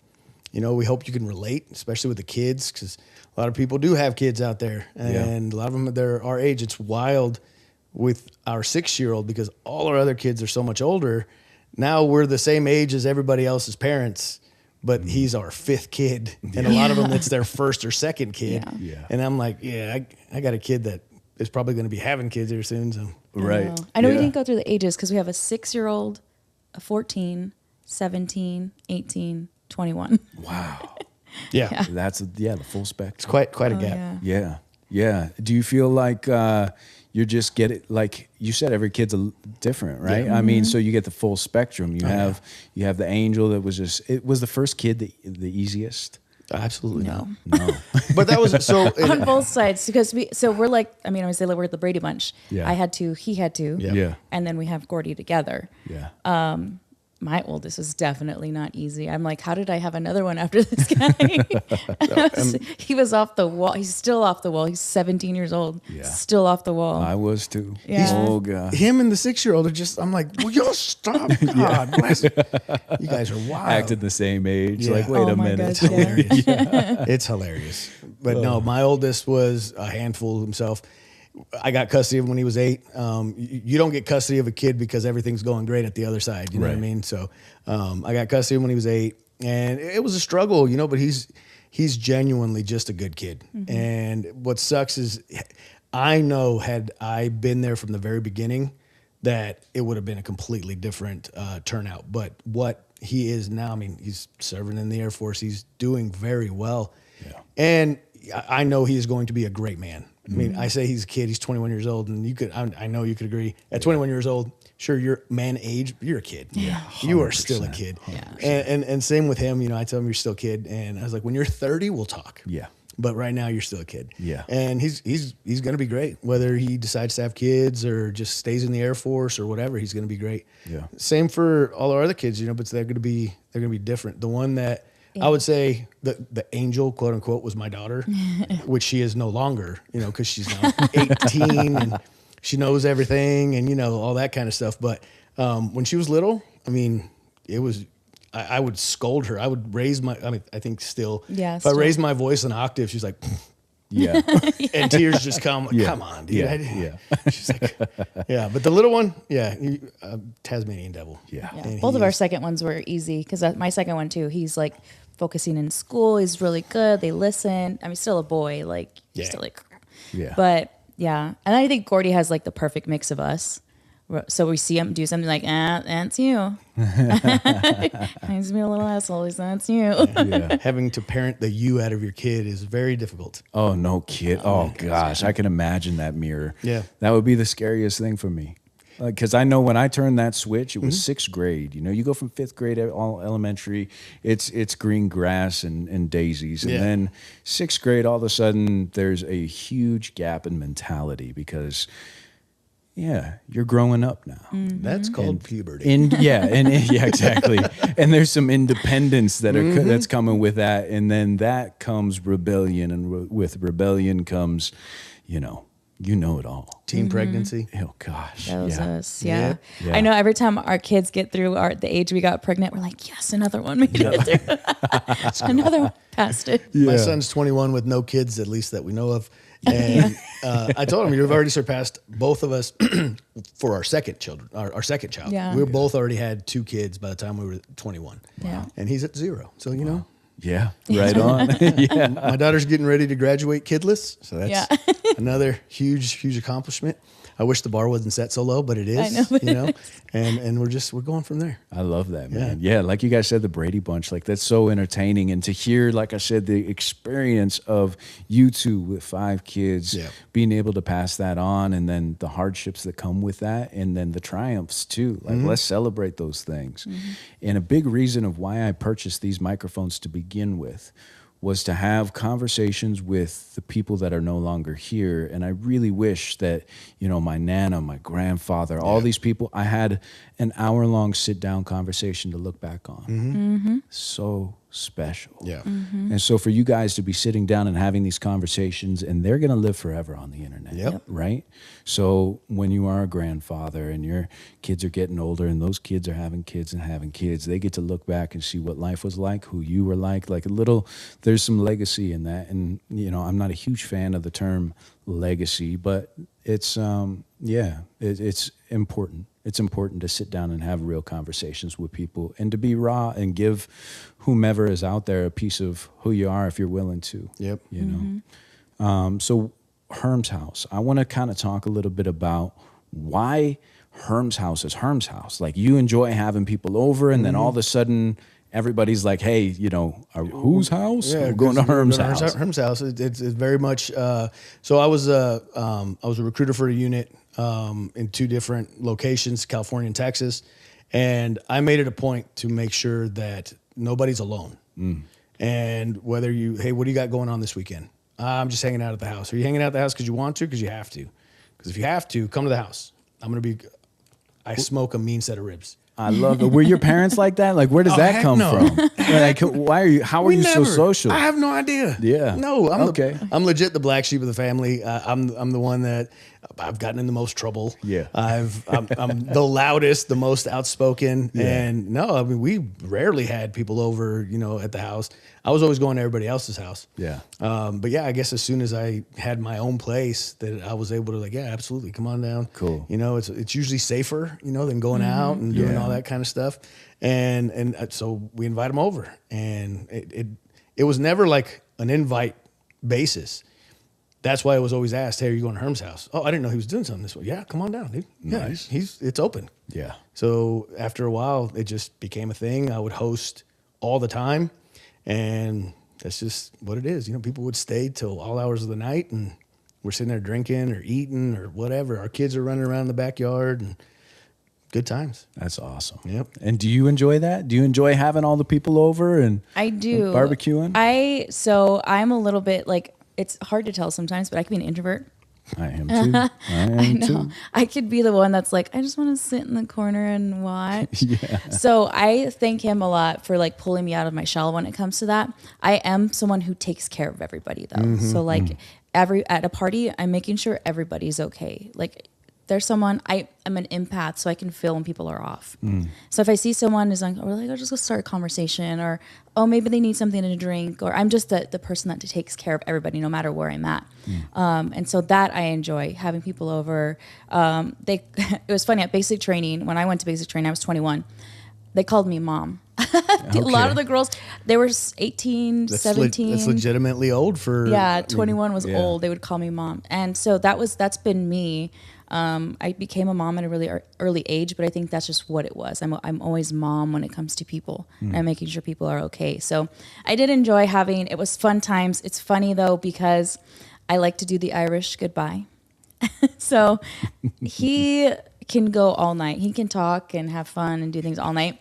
we hope you can relate, especially with the kids, because a lot of people do have kids out there, and a lot of them, they're our age. It's wild with our 6-year-old, because all our other kids are so much older. Now we're the same age as everybody else's parents, but he's our 5th kid. And a lot of them, it's their 1st or 2nd kid. Yeah. And I'm like, I got a kid that is probably going to be having kids here soon. So. Right. I know we didn't go through the ages, because we have a 6-year-old, a 14, 17, 18, 21. Wow. Yeah. That's the full spectrum. It's quite a gap. Yeah. Yeah. Do you feel like you're just like you said, every kid's different, right? Yeah. I mean, so you get the full spectrum. You have the angel that was it was the first kid the easiest. Absolutely No. No. But that was so On both sides, because we're like, I mean, I would say we're the Brady Bunch. Yeah. I had 2, he had 2. Yeah. And then we have Gordy together. Yeah. My oldest was definitely not easy. I'm like, how did I have another one after this guy? He was off the wall. He's still off the wall. He's 17 years old. Yeah. Still off the wall. I was too. Yeah. Oh God. him and the 6-year-old are just. I'm like, will y'all stop? God bless. You guys are wild. Acted the same age. Yeah. Like, wait Oh a my minute. gosh, yeah. It's hilarious. But no, my oldest was a handful himself. I got custody of him when he was 8. You don't get custody of a kid because everything's going great at the other side. You know what I Right. mean? So I got custody of him when he was 8, and it was a struggle, but he's genuinely just a good kid. Mm-hmm. And what sucks is I know, had I been there from the very beginning, that it would have been a completely different turnout. But what he is now, I mean, he's serving in the Air Force. He's doing very well. Yeah. And I know he is going to be a great man. I mean, I say he's a kid. He's 21 years old, and I know you could agree. At 21 years old, sure, you're man age, but you're a kid. Yeah, you are still a kid. Yeah. And same with him. I tell him you're still a kid, and I was like, when you're 30, we'll talk. Yeah. But right now, you're still a kid. Yeah. And he's going to be great, whether he decides to have kids or just stays in the Air Force or whatever. He's going to be great. Yeah. Same for all our other kids, but they're going to be different. The one that I would say the angel, quote unquote, was my daughter, which she is no longer, because she's now 18 and she knows everything and, all that kind of stuff. But when she was little, I mean, it was, I would scold her. I would raise I think still, if I raised my voice an octave, she's like, Yeah. and tears just come. Yeah. Come on, dude. Yeah. She's like, yeah. But the little one, Tasmanian devil. Yeah. Yeah. And Both of our second ones were easy, because my second one too, he's like focusing in school. He's really good. They listen. I mean, still a boy, like Yeah. still like, Yeah. but yeah. And I think Gordy has like the perfect mix of us. So we see him do something like, that's you. He's being a little asshole. He's that's you. Yeah. Having to parent the you out of your kid is very difficult. Oh, no kid. Oh, gosh. I can imagine that mirror. Yeah. That would be the scariest thing for me. Because I know when I turned that switch, it was 6th grade. You go from 5th grade, all elementary, it's green grass and daisies. And Yeah. then 6th grade, all of a sudden, there's a huge gap in mentality because, you're growing up now. That's called puberty. Yeah, exactly. And there's some independence that's coming with that, and then that comes rebellion, and with rebellion comes, you know it all. Teen pregnancy. Oh gosh, That was us. Yeah. Yeah. I know every time our kids get through the age we got pregnant, we're like, yes, another one made it through. Another one passed it. My son's 21 with no kids, at least that we know of. And I told him, you've already surpassed both of us for our second second child. Yeah. We both already had 2 kids by the time we were 21. Yeah. And he's at 0. So, you know. Yeah, right on. Yeah. My daughter's getting ready to graduate kidless. So that's Yeah. another huge accomplishment. I wish the bar wasn't set so low, but it is. I know it you know, and we're going from there. I love that, man. Yeah, like you guys said, the Brady Bunch, like that's so entertaining. And to hear, like I said, the experience of you two with 5 kids, being able to pass that on, and then the hardships that come with that, and then the triumphs too. Like, let's celebrate those things. And a big reason of why I purchased these microphones to begin with was to have conversations with the people that are no longer here. And I really wish that, you know, my Nana, my grandfather, all these people, I had an hour-long sit-down conversation to look back on. So special. Yeah. And so for you guys to be sitting down and having these conversations, and they're going to live forever on the internet, right? So when you are a grandfather and your kids are getting older and those kids are having kids, they get to look back and see what life was like, who you were like a little, there's some legacy in that. And, you know, I'm not a huge fan of the term legacy, but it's, it's important. It's important to sit down and have real conversations with people and to be raw and give whomever is out there a piece of who you are if you're willing to. You know. So Herm's house. I want to kind of talk a little bit about why Herm's house is Herm's house. Like, you enjoy having people over, and then all of a sudden everybody's like, hey, you know, whose house? Yeah, we're going to Herm's house. Herm's house. It's very much. So I was a recruiter for a unit in 2 different locations, California and Texas, and I made it a point to make sure that nobody's alone. And whether hey, what do you got going on this weekend? I'm just hanging out at the house. Are you hanging out at the house because you want to? Because you have to. Because if you have to, come to the house. I smoke a mean set of ribs. I love it. Were your parents like that? Like, where does that come from? Like, how are you so social? I have no idea. Yeah. No, I'm legit the black sheep of the family. I'm the one that I've gotten in the most trouble. Yeah. I'm the loudest, the most outspoken. Yeah. And no, I mean, we rarely had people over, you know, at the house. I was always going to everybody else's house. Yeah. But yeah, I guess as soon as I had my own place, that I was able to, like, yeah, absolutely, come on down. Cool. You know, it's usually safer, you know, than going out and doing all that kind of stuff. And so we invite them over, and it was never like an invite basis. That's why I was always asked, hey, are you going to Herm's house? Oh, I didn't know he was doing something this way. Yeah, come on down, dude. Nice. Yeah, it's open. Yeah. So after a while, it just became a thing. I would host all the time, and that's just what it is. You know, people would stay till all hours of the night, and we're sitting there drinking or eating or whatever. Our kids are running around in the backyard, and good times. That's awesome. Yep. And do you enjoy that? Do you enjoy having all the people over and I do. And barbecuing? So I'm a little bit like, it's hard to tell sometimes, but I can be an introvert. I am too. I know. Too. I could be the one that's like, I just want to sit in the corner and watch. Yeah. So I thank him a lot for like pulling me out of my shell when it comes to that. I am someone who takes care of everybody though. So like at a party, I'm making sure everybody's okay. Like, there's someone, I'm an empath, so I can feel when people are off. So if I see someone is like, I'll just go start a conversation, or, oh, maybe they need something to drink, or I'm just the person that takes care of everybody no matter where I'm at. And so that I enjoy, having people over. It was funny, at basic training, when I went to basic training, I was 21, they called me mom. A lot of the girls, they were 18, 17. That's legitimately old for... Yeah, 21 was old. They would call me mom. And so that's been me. I became a mom at a really early age, but I think that's just what it was. I'm always mom when it comes to people and making sure people are okay. So I did enjoy it was fun times. It's funny though, because I like to do the Irish goodbye. So he can go all night. He can talk and have fun and do things all night.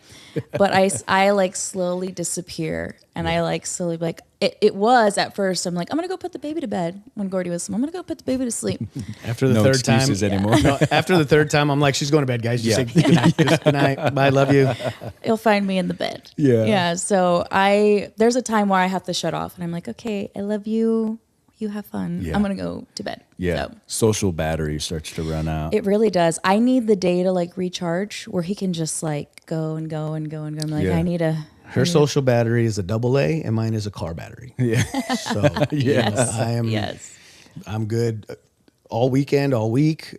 But I like slowly disappear, and I like slowly like it was at first. I'm like, I'm gonna go put the baby to bed when Gordy was. I'm gonna go put the baby to sleep. After the third time, anymore. No, after the third time, I'm like, she's going to bed, guys. Just say good night. Just good night. Bye. Love you. You'll find me in the bed. Yeah. So there's a time where I have to shut off, and I'm like, okay, I love you. You have fun. Yeah. I'm going to go to bed. Yeah. So, social battery starts to run out. it really does. I need the day to like recharge where he can just like go and go and go and go. I'm like, I need a... Her social battery is a AA, and mine is a car battery. Yeah. So, Yes. I am... Yes. I'm good all weekend, all week.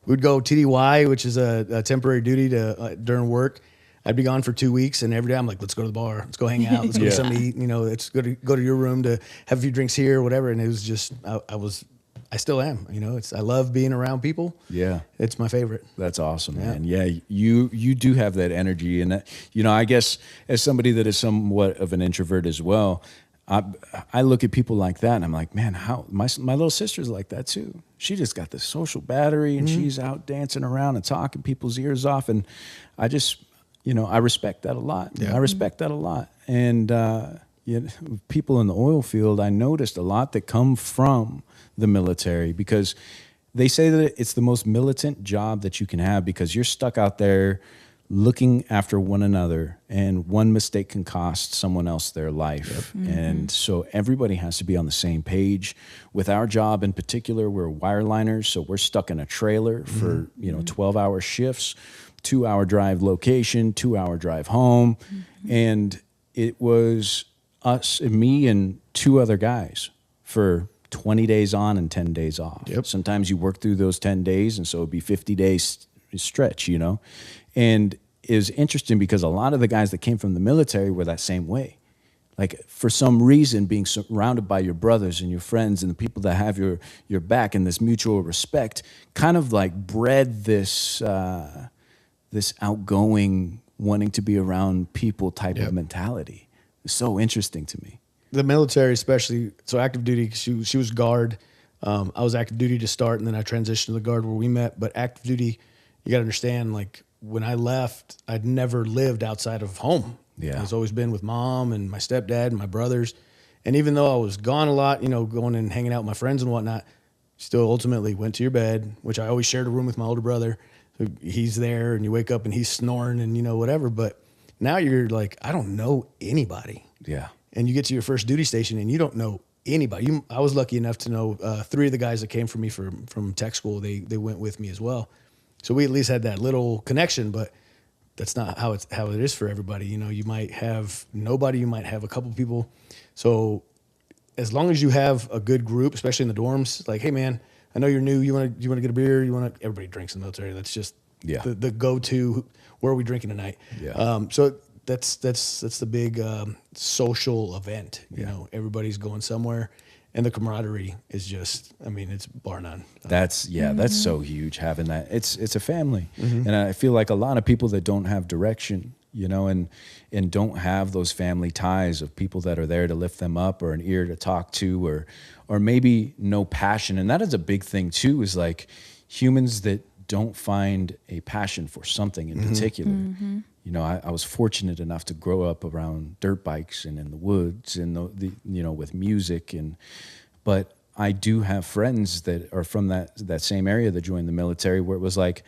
We'd go TDY, which is a temporary duty to during work. I'd be gone for 2 weeks, and every day I'm like, let's go to the bar, let's go hang out, let's go to something to eat. You know, let's go to your room to have a few drinks here, whatever. And it was just, I still am. You know, I love being around people. Yeah, it's my favorite. That's awesome, man. Yeah, you do have that energy, and that, you know, I guess as somebody that is somewhat of an introvert as well, I look at people like that, and I'm like, man, how my little sister's like that too. She just got this social battery, and she's out dancing around and talking people's ears off, and I just, you know, I respect that a lot. Yeah. I respect that a lot, and people in the oil field, I noticed a lot that come from the military, because they say that it's the most militant job that you can have, because you're stuck out there looking after one another, and one mistake can cost someone else their life. Yep. And so everybody has to be on the same page. With our job in particular, we're wireliners, so we're stuck in a trailer for 12-hour shifts, 2-hour drive location, 2-hour drive home. And it was us and me and 2 other guys for 20 days on and 10 days off. Yep. Sometimes you work through those 10 days, and so it'd be 50 days stretch, you know. And it was interesting because a lot of the guys that came from the military were that same way. Like, for some reason, being surrounded by your brothers and your friends and the people that have your back and this mutual respect kind of like bred this this outgoing, wanting to be around people type of mentality. It's so interesting to me. The military, especially, so active duty, she was guard. I was active duty to start, and then I transitioned to the guard where we met. But active duty, you got to understand, like, when I left, I'd never lived outside of home. Yeah. I've always been with mom and my stepdad and my brothers. And even though I was gone a lot, you know, going and hanging out with my friends and whatnot, still ultimately went to your bed, which I always shared a room with my older brother. So he's there, and you wake up and he's snoring and, you know, whatever. But now you're like, I don't know anybody. Yeah. And you get to your first duty station and you don't know anybody. I was lucky enough to know 3 of the guys that came from me from tech school. They went with me as well. So we at least had that little connection, but that's not how it is for everybody. You know, you might have nobody, you might have a couple people. So as long as you have a good group, especially in the dorms, like, hey man, I know you're new. You want to get a beer? Everybody drinks in the military. That's just the go-to. Where are we drinking tonight? Yeah. So that's the big social event. You know, everybody's going somewhere. And the camaraderie is just, I mean, it's bar none. That's so huge, having that. It's a family. And I feel like a lot of people that don't have direction, you know, and don't have those family ties of people that are there to lift them up, or an ear to talk to, or maybe no passion. And that is a big thing too, is like humans that don't find a passion for something in particular. You know, I was fortunate enough to grow up around dirt bikes and in the woods and the you know, with music, but I do have friends that are from that same area that joined the military, where it was like,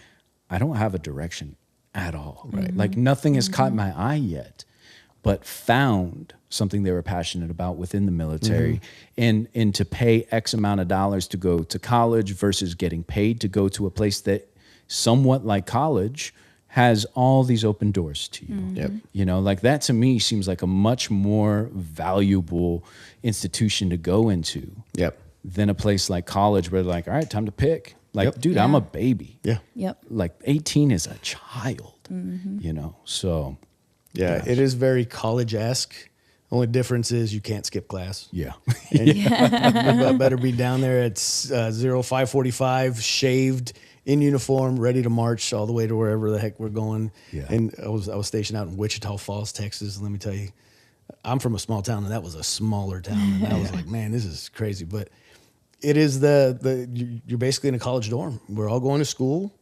I don't have a direction at all. Right? Like, nothing has caught my eye yet, but found something they were passionate about within the military, and to pay X amount of dollars to go to college versus getting paid to go to a place that somewhat like college has all these open doors to you. Yep. You know, like, that to me seems like a much more valuable institution to go into than a place like college, where they're like, all right, time to pick. Like, dude, I'm a baby. Yeah. Yep. Like, 18 is a child, you know, so. Yeah, gosh. It is very college-esque. Only difference is you can't skip class. Yeah. You better be down there at 5:45, shaved, in uniform, ready to march all the way to wherever the heck we're going. Yeah. And I was stationed out in Wichita Falls, Texas. And let me tell you, I'm from a small town, and that was a smaller town. And I was like, man, this is crazy. But it is you're basically in a college dorm. We're all going to school.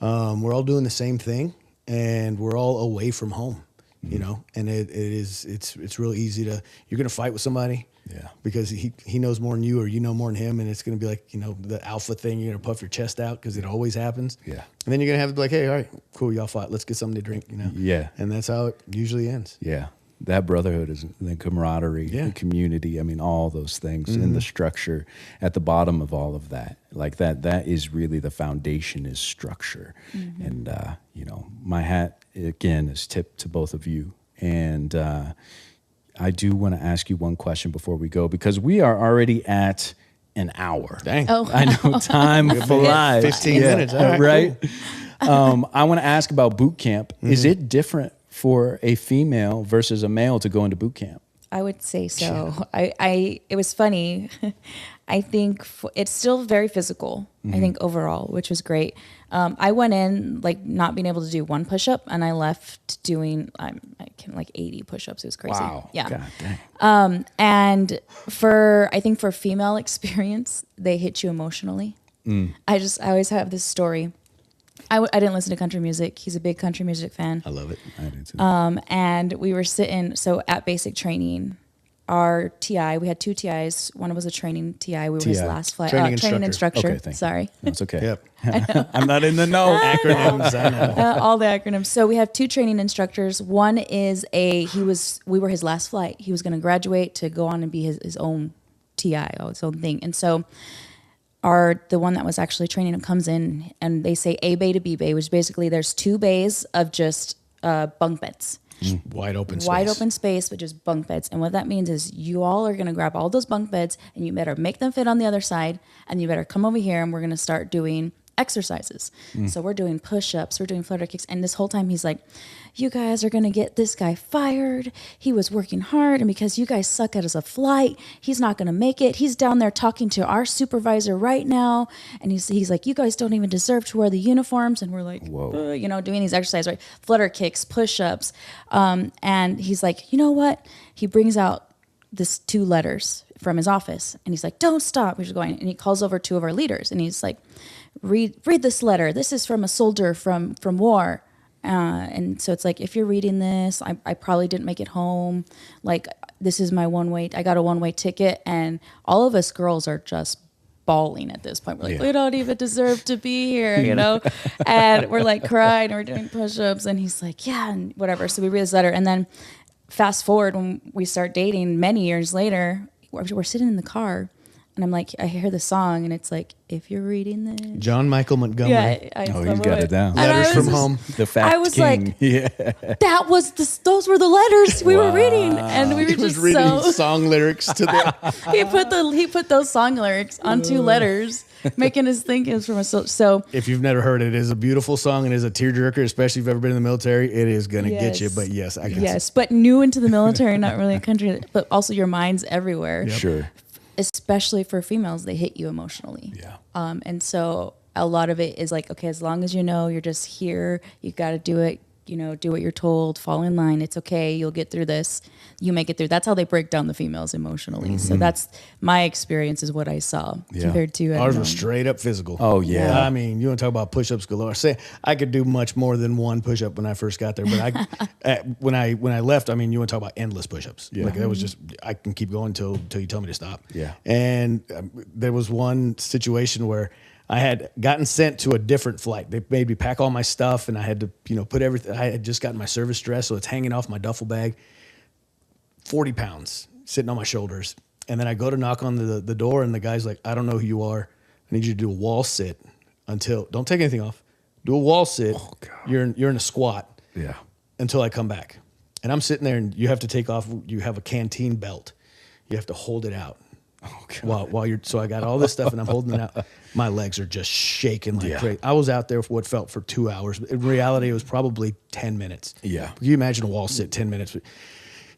We're all doing the same thing, and we're all away from home. You know, and it's real easy you're going to fight with somebody. Yeah. Because he knows more than you, or you know more than him, and it's going to be like, you know, the alpha thing. You're going to puff your chest out because it always happens. Yeah. And then you're going to have to be like, hey, all right, cool, y'all fought. Let's get something to drink, you know. Yeah. And that's how it usually ends. Yeah. That brotherhood is the camaraderie, the community. I mean, all those things, and the structure at the bottom of all of that. Like, that is really the foundation, is structure. And, you know, my hat, again, is tipped to both of you. And I do want to ask you one question before we go, because we are already at an hour. Dang. Oh, I know time flies. 15 minutes. All right, Right? I want to ask about boot camp. Is it different for a female versus a male to go into boot camp? I would say so. It was funny. I think it's still very physical. I think overall, which was great. I went in like not being able to do one push-up, and I left doing like 80 push-ups. It was crazy. Wow. Yeah. God dang. And I think for female experience, they hit you emotionally. I always have this story. I didn't listen to country music. He's a big country music fan. I love it. I do too. And we were sitting, so at basic training, our TI, we had 2 TIs. One was a training TI. We were his TI. last flight. Training Training instructor. instructor. Okay, thank you. Sorry. No, it's okay. Yep. I'm not in the know. Acronyms. I know. All the acronyms. So we have 2 training instructors. One is we were his last flight. He was going to graduate to go on and be his own TI, his own thing. And so the one that was actually training him comes in and they say A bay to B bay, which basically there's 2 bays of just bunk beds. Wide open space. Wide open space, but just bunk beds. And what that means is you all are going to grab all those bunk beds and you better make them fit on the other side. And you better come over here and we're going to start doing exercises. So we're doing push-ups, we're doing flutter kicks. And this whole time he's like, you guys are going to get this guy fired. He was working hard. And because you guys suck at as a flight, he's not going to make it. He's down there talking to our supervisor right now. And he's like, you guys don't even deserve to wear the uniforms. And we're like, Whoa. doing these exercises, right? Flutter kicks, push-ups. And he's like, you know what? He brings out this 2 letters from his office. And he's like, don't stop. We're just going. And he calls over 2 of our leaders. And he's like, read this letter. This is from a soldier from war. And so it's like, if you're reading this, I probably didn't make it home. Like, this is my one-way. I got a one-way ticket. And all of us girls are just bawling at this point. We're like, we don't even deserve to be here, And we're like crying and we're doing push-ups. And he's like, yeah, and whatever. So we read this letter. And then fast forward when we start dating many years later, we're sitting in the car. And I'm like, I hear the song, and it's like, if you're reading this. John Michael Montgomery. Yeah, He's got it down. Letters from home. The fact I was king. like, yeah. those were the letters we were reading, and we were He was just reading so. song lyrics to the. He put those song lyrics on 2 letters, making us think it was from a so. If you've never heard it, it is a beautiful song and is a tearjerker, especially if you've ever been in the military. It is going to get you. But yes, I guess. Yes, but new into the military, not really a country, but also your mind's everywhere. Sure. Especially for females, they hit you emotionally. Yeah. And so a lot of it is like, okay, as long as you're just here, you got to do it, do what you're told, fall in line. It's okay. You'll get through this. You make it through. That's how they break down the females emotionally. So that's my experience is what I saw compared to Ours was straight up physical. Oh, yeah. I mean, you want to talk about push-ups galore. Say I could do much more than 1 push-up when I first got there, but when I left, I mean, you want to talk about endless push-ups. Yeah. Like that was just I can keep going till you tell me to stop. Yeah. And there was one situation where I had gotten sent to a different flight. They made me pack all my stuff, and I had to, put everything. I had just gotten my service dress, so it's hanging off my duffel bag. 40 pounds sitting on my shoulders, and then I go to knock on the door, and the guy's like, "I don't know who you are. I need you to do a wall sit until. Don't take anything off. Do a wall sit. Oh, God. You're in a squat. Yeah. Until I come back." And I'm sitting there, and you have to take off. You have a canteen belt. You have to hold it out. Oh, God. While you're, so I got all this stuff and I'm holding it out. My legs are just shaking like crazy. I was out there for what felt for 2 hours. In reality, it was probably 10 minutes. Yeah. Can you imagine a wall sit 10 minutes?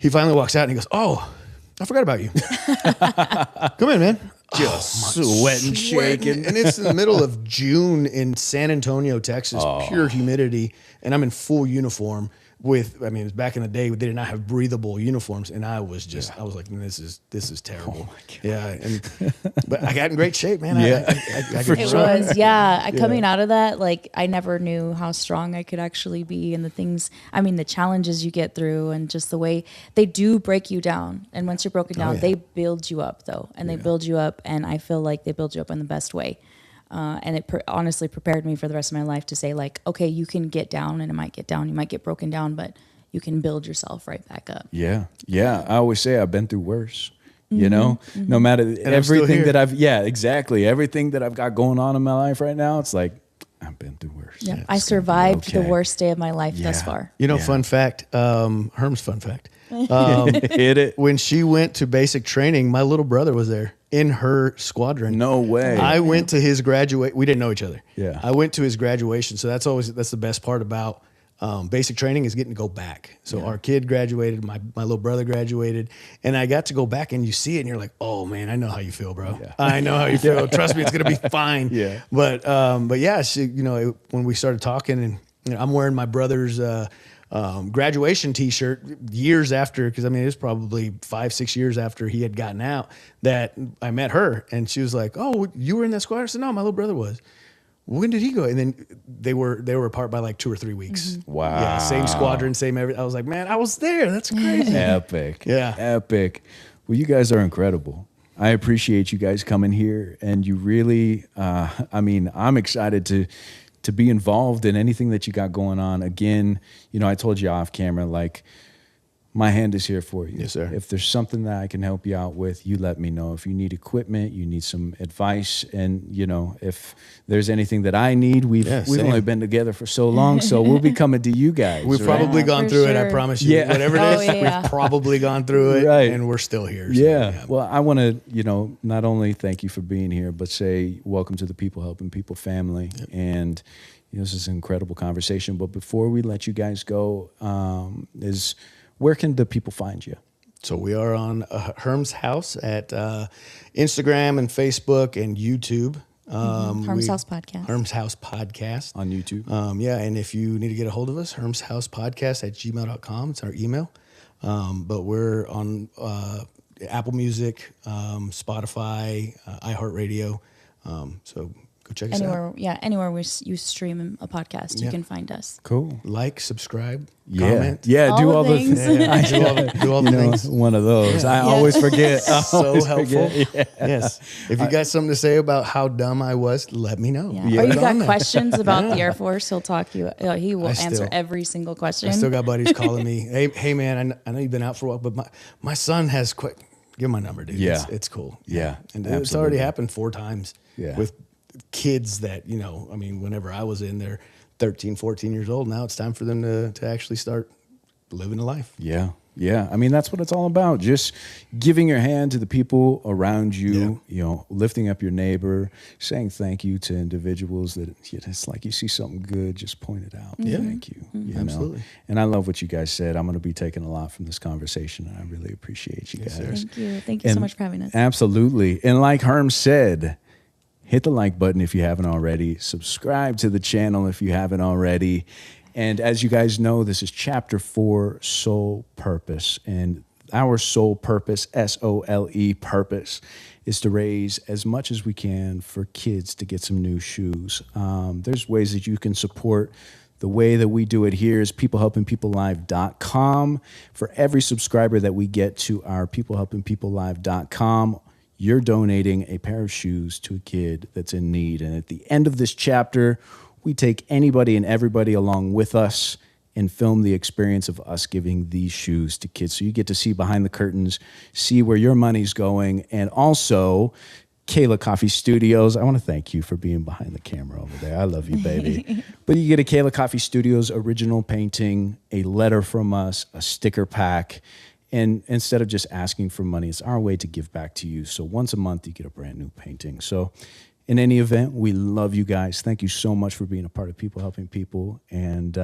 He finally walks out and he goes, "Oh, I forgot about you. Come in, man." Just sweating, shaking. And it's in the middle of June in San Antonio, Texas, pure humidity. And I'm in full uniform it was back in the day, they did not have breathable uniforms. And I was like, this is terrible. Oh my God. Yeah. But I got in great shape, man. Yeah. I It was, yeah. Coming out of that, like, I never knew how strong I could actually be, and the challenges you get through, and just the way they do break you down. And once you're broken down, they build you up, though. And they build you up, and I feel like they build you up in the best way. And it honestly prepared me for the rest of my life to say, like, okay, you can get down, and it might get down, you might get broken down, but you can build yourself right back up. Yeah. Yeah. I always say I've been through worse. No matter everything that everything that I've got going on in my life right now, it's like, I've been through worse. Yeah. I survived the worst day of my life thus far. Fun fact, Herm's fun fact. Hit it. When she went to basic training, my little brother was there. in her squadron. No way. I went to his graduate. We didn't know each other. Yeah. I went to his graduation. So that's the best part about basic training is getting to go back. So our kid graduated, my little brother graduated, and I got to go back and you see it and you're like, oh man, I know how you feel, bro. Yeah. I know how you feel. Trust me, it's going to be fine. Yeah. But yeah, she, when we started talking and I'm wearing my brother's graduation t-shirt years after, because I mean, it was probably 5-6 years after he had gotten out that I met her and she was like, oh, you were in that squad? I said, no, my little brother was. When did he go? And then they were apart by like 2 or 3 weeks. Mm-hmm. Wow. Yeah, same squadron, same everything. I was like, man, I was there. That's crazy. Epic. Yeah. Epic. Well, you guys are incredible. I appreciate you guys coming here, and you really, I'm excited to be involved in anything that you got going on. Again, I told you off camera, like, my hand is here for you. Yes, sir. If there's something that I can help you out with, you let me know. If you need equipment, you need some advice, and if there's anything that I need, we've only been together for so long, so we'll be coming to you guys. We've right? probably gone through it, I promise you. Yeah. Whatever it is, we've probably gone through it, Right. and we're still here. So, Yeah. Well, I want to, not only thank you for being here, but say welcome to the People Helping People family. Yep. And this is an incredible conversation. But before we let you guys go, where can the people find you? So we are on Herm's House at Instagram and Facebook and YouTube. Herm's House Podcast. Herm's House Podcast. On YouTube. Yeah, and if you need to get a hold of us, hermshousepodcast@gmail.com. It's our email. But we're on Apple Music, Spotify, iHeartRadio. So go check us out. Anywhere you stream a podcast, you can find us. Cool. Like, subscribe, Yeah. comment. Yeah, All do the all the things. things. Do all the things. One of those. I always forget. So helpful. Forget. Yeah. Yes. If you got something to say about how dumb I was, let me know. Yeah. Yeah. Or you Put it got on there. questions about the Air Force, he'll talk you. He will answer still- every single question. I still got buddies calling me. Hey man, I know you've been out for a while, but my son has quit. Give him my number, dude. Yeah. It's cool. Yeah, And it's absolutely. already happened 4 times Yeah. with kids that, whenever I was in, they're 13, 14 years old. Now it's time for them to actually start living a life. Yeah. Yeah. I mean, that's what it's all about. Just giving your hand to the people around you, lifting up your neighbor, saying thank you to individuals that it's like you see something good, just point it out. Yeah. Thank you. Absolutely. And I love what you guys said. I'm going to be taking a lot from this conversation, and I really appreciate you guys. Thank you. Thank you so much for having us. Absolutely. And like Herm said, hit the like button if you haven't already. Subscribe to the channel if you haven't already. And as you guys know, this is Chapter 4, Soul Purpose. And our sole purpose, SOLE purpose, is to raise as much as we can for kids to get some new shoes. There's ways that you can support. The way that we do it here is peoplehelpingpeoplelive.com. For every subscriber that we get to our peoplehelpingpeoplelive.com, you're donating a pair of shoes to a kid that's in need. And at the end of this chapter, we take anybody and everybody along with us and film the experience of us giving these shoes to kids. So you get to see behind the curtains, see where your money's going. And also, Kayla Coffee Studios, I want to thank you for being behind the camera over there. I love you, baby. But you get a Kayla Coffee Studios original painting, a letter from us, a sticker pack. And instead of just asking for money, it's our way to give back to you. So once a month, you get a brand new painting. So in any event, we love you guys. Thank you so much for being a part of People Helping People. And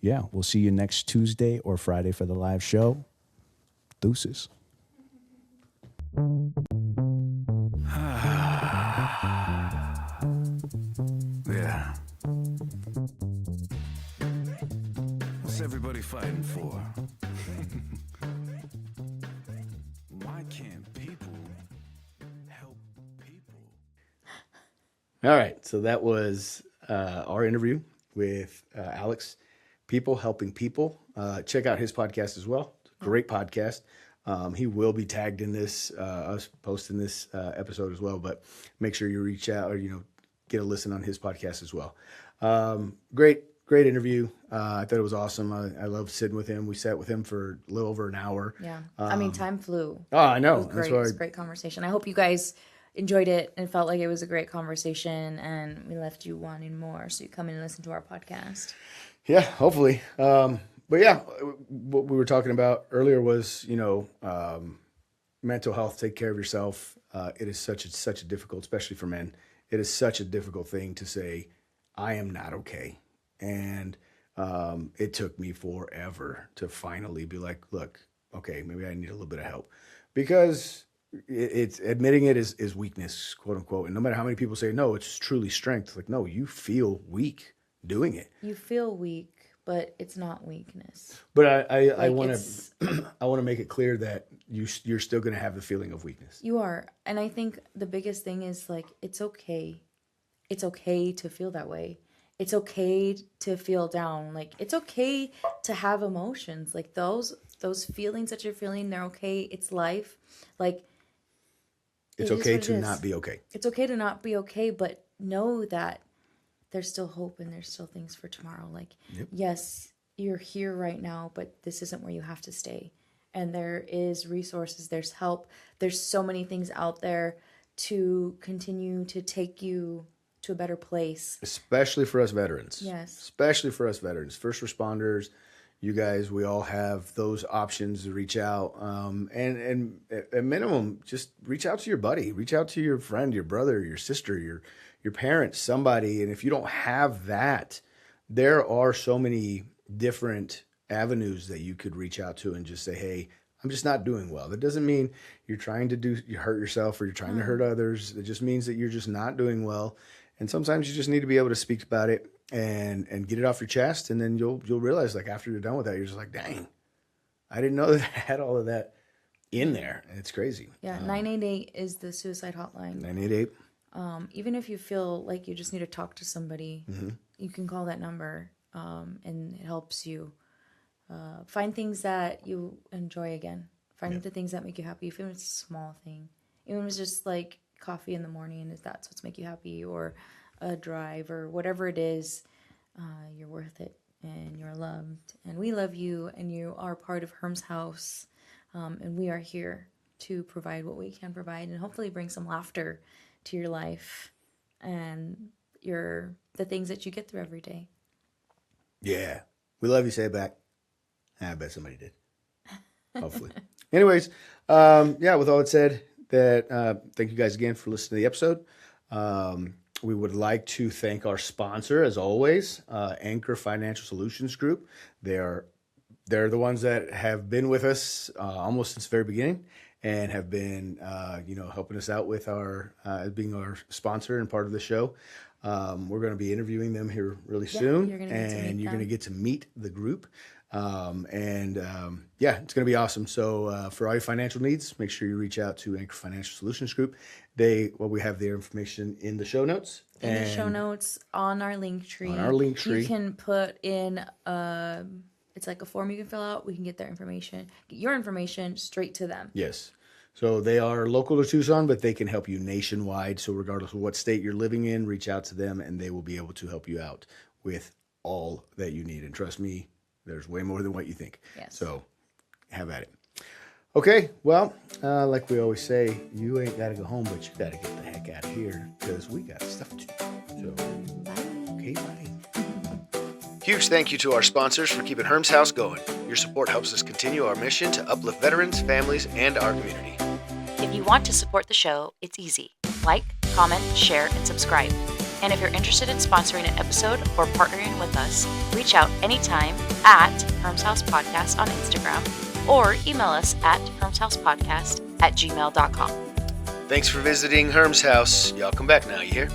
we'll see you next Tuesday or Friday for the live show. Deuces. Yeah. What's everybody fighting for? Why can't people help people? All right. So that was our interview with Alex, People Helping People. Check out his podcast as well. It's a great podcast. He will be tagged in this, us posting this episode as well, but make sure you reach out or, get a listen on his podcast as well. Great interview. I thought it was awesome. I loved sitting with him. We sat with him for a little over an hour. Yeah. Time flew. Oh, I know. It was great. It was a great conversation. I hope you guys enjoyed it and felt like it was a great conversation and we left you wanting more. So you come in and listen to our podcast. Yeah, hopefully. But yeah, what we were talking about earlier was, mental health, take care of yourself. It is such a difficult, especially for men. It is such a difficult thing to say, I am not okay. And it took me forever to finally be like, look, okay, maybe I need a little bit of help, because it's admitting it is weakness, quote unquote. And no matter how many people say no, it's truly strength. Like, no, you feel weak doing it. You feel weak, but it's not weakness. But I want to make it clear that you're still going to have the feeling of weakness. You are. And I think the biggest thing is, like, it's okay. It's okay to feel that way. It's okay to feel down. Like, it's okay to have emotions. Like, those feelings that you're feeling, they're okay. It's life. Like, it's okay to not be okay. It's okay to not be okay, but know that there's still hope and there's still things for tomorrow. Like, yes, you're here right now, but this isn't where you have to stay. And there is resources, there's help. There's so many things out there to continue to take you to a better place. Especially for us veterans. Yes. Especially for us veterans. First responders, you guys, we all have those options to reach out. And at minimum, just reach out to your buddy. Reach out to your friend, your brother, your sister, your parents, somebody. And if you don't have that, there are so many different avenues that you could reach out to and just say, hey, I'm just not doing well. That doesn't mean you're trying to you hurt yourself or you're trying to hurt others. It just means that you're just not doing well. And sometimes you just need to be able to speak about it and get it off your chest. And then you'll realize, like, after you're done with that, you're just like, dang, I didn't know that I had all of that in there. And it's crazy. Yeah, 988 is the suicide hotline. 988. Even if you feel like you just need to talk to somebody, you can call that number, and it helps you find things that you enjoy again. Find the things that make you happy, even if it's a small thing. Even if it's just like coffee in the morning, if that's what's make you happy, or a drive, or whatever it is, you're worth it, and you're loved, and we love you, and you are part of Herm's house, and we are here to provide what we can provide, and hopefully bring some laughter to your life and the things that you get through every day. Yeah. We love you. Say it back. I bet somebody did. Hopefully. Anyways, with all that said, thank you guys again for listening to the episode. We would like to thank our sponsor, as always, Anchor Financial Solutions Group. They're the ones that have been with us almost since the very beginning, and have been helping us out with our being our sponsor and part of the show. We're going to be interviewing them here really soon, you're going to get to meet the group. It's going to be awesome. So for all your financial needs, make sure you reach out to Anchor Financial Solutions Group. We have their information in the show notes. The show notes on our link tree. You can put in it's like a form you can fill out. We can get your information straight to them. Yes. So they are local to Tucson, but they can help you nationwide. So regardless of what state you're living in, reach out to them and they will be able to help you out with all that you need. And trust me, there's way more than what you think. Yes. So have at it. Okay. Well, like we always say, you ain't got to go home, but you got to get the heck out of here because we got stuff to do. So, bye. Okay, bye. Huge thank you to our sponsors for keeping Herm's house going. Your support helps us continue our mission to uplift veterans, families, and our community. If you want to support the show, it's easy. Like, comment, share, and subscribe. And if you're interested in sponsoring an episode or partnering with us, reach out anytime at Herm's House Podcast on Instagram, or email us at hermshousepodcast@gmail.com. Thanks for visiting Herm's house. Y'all come back now, you hear?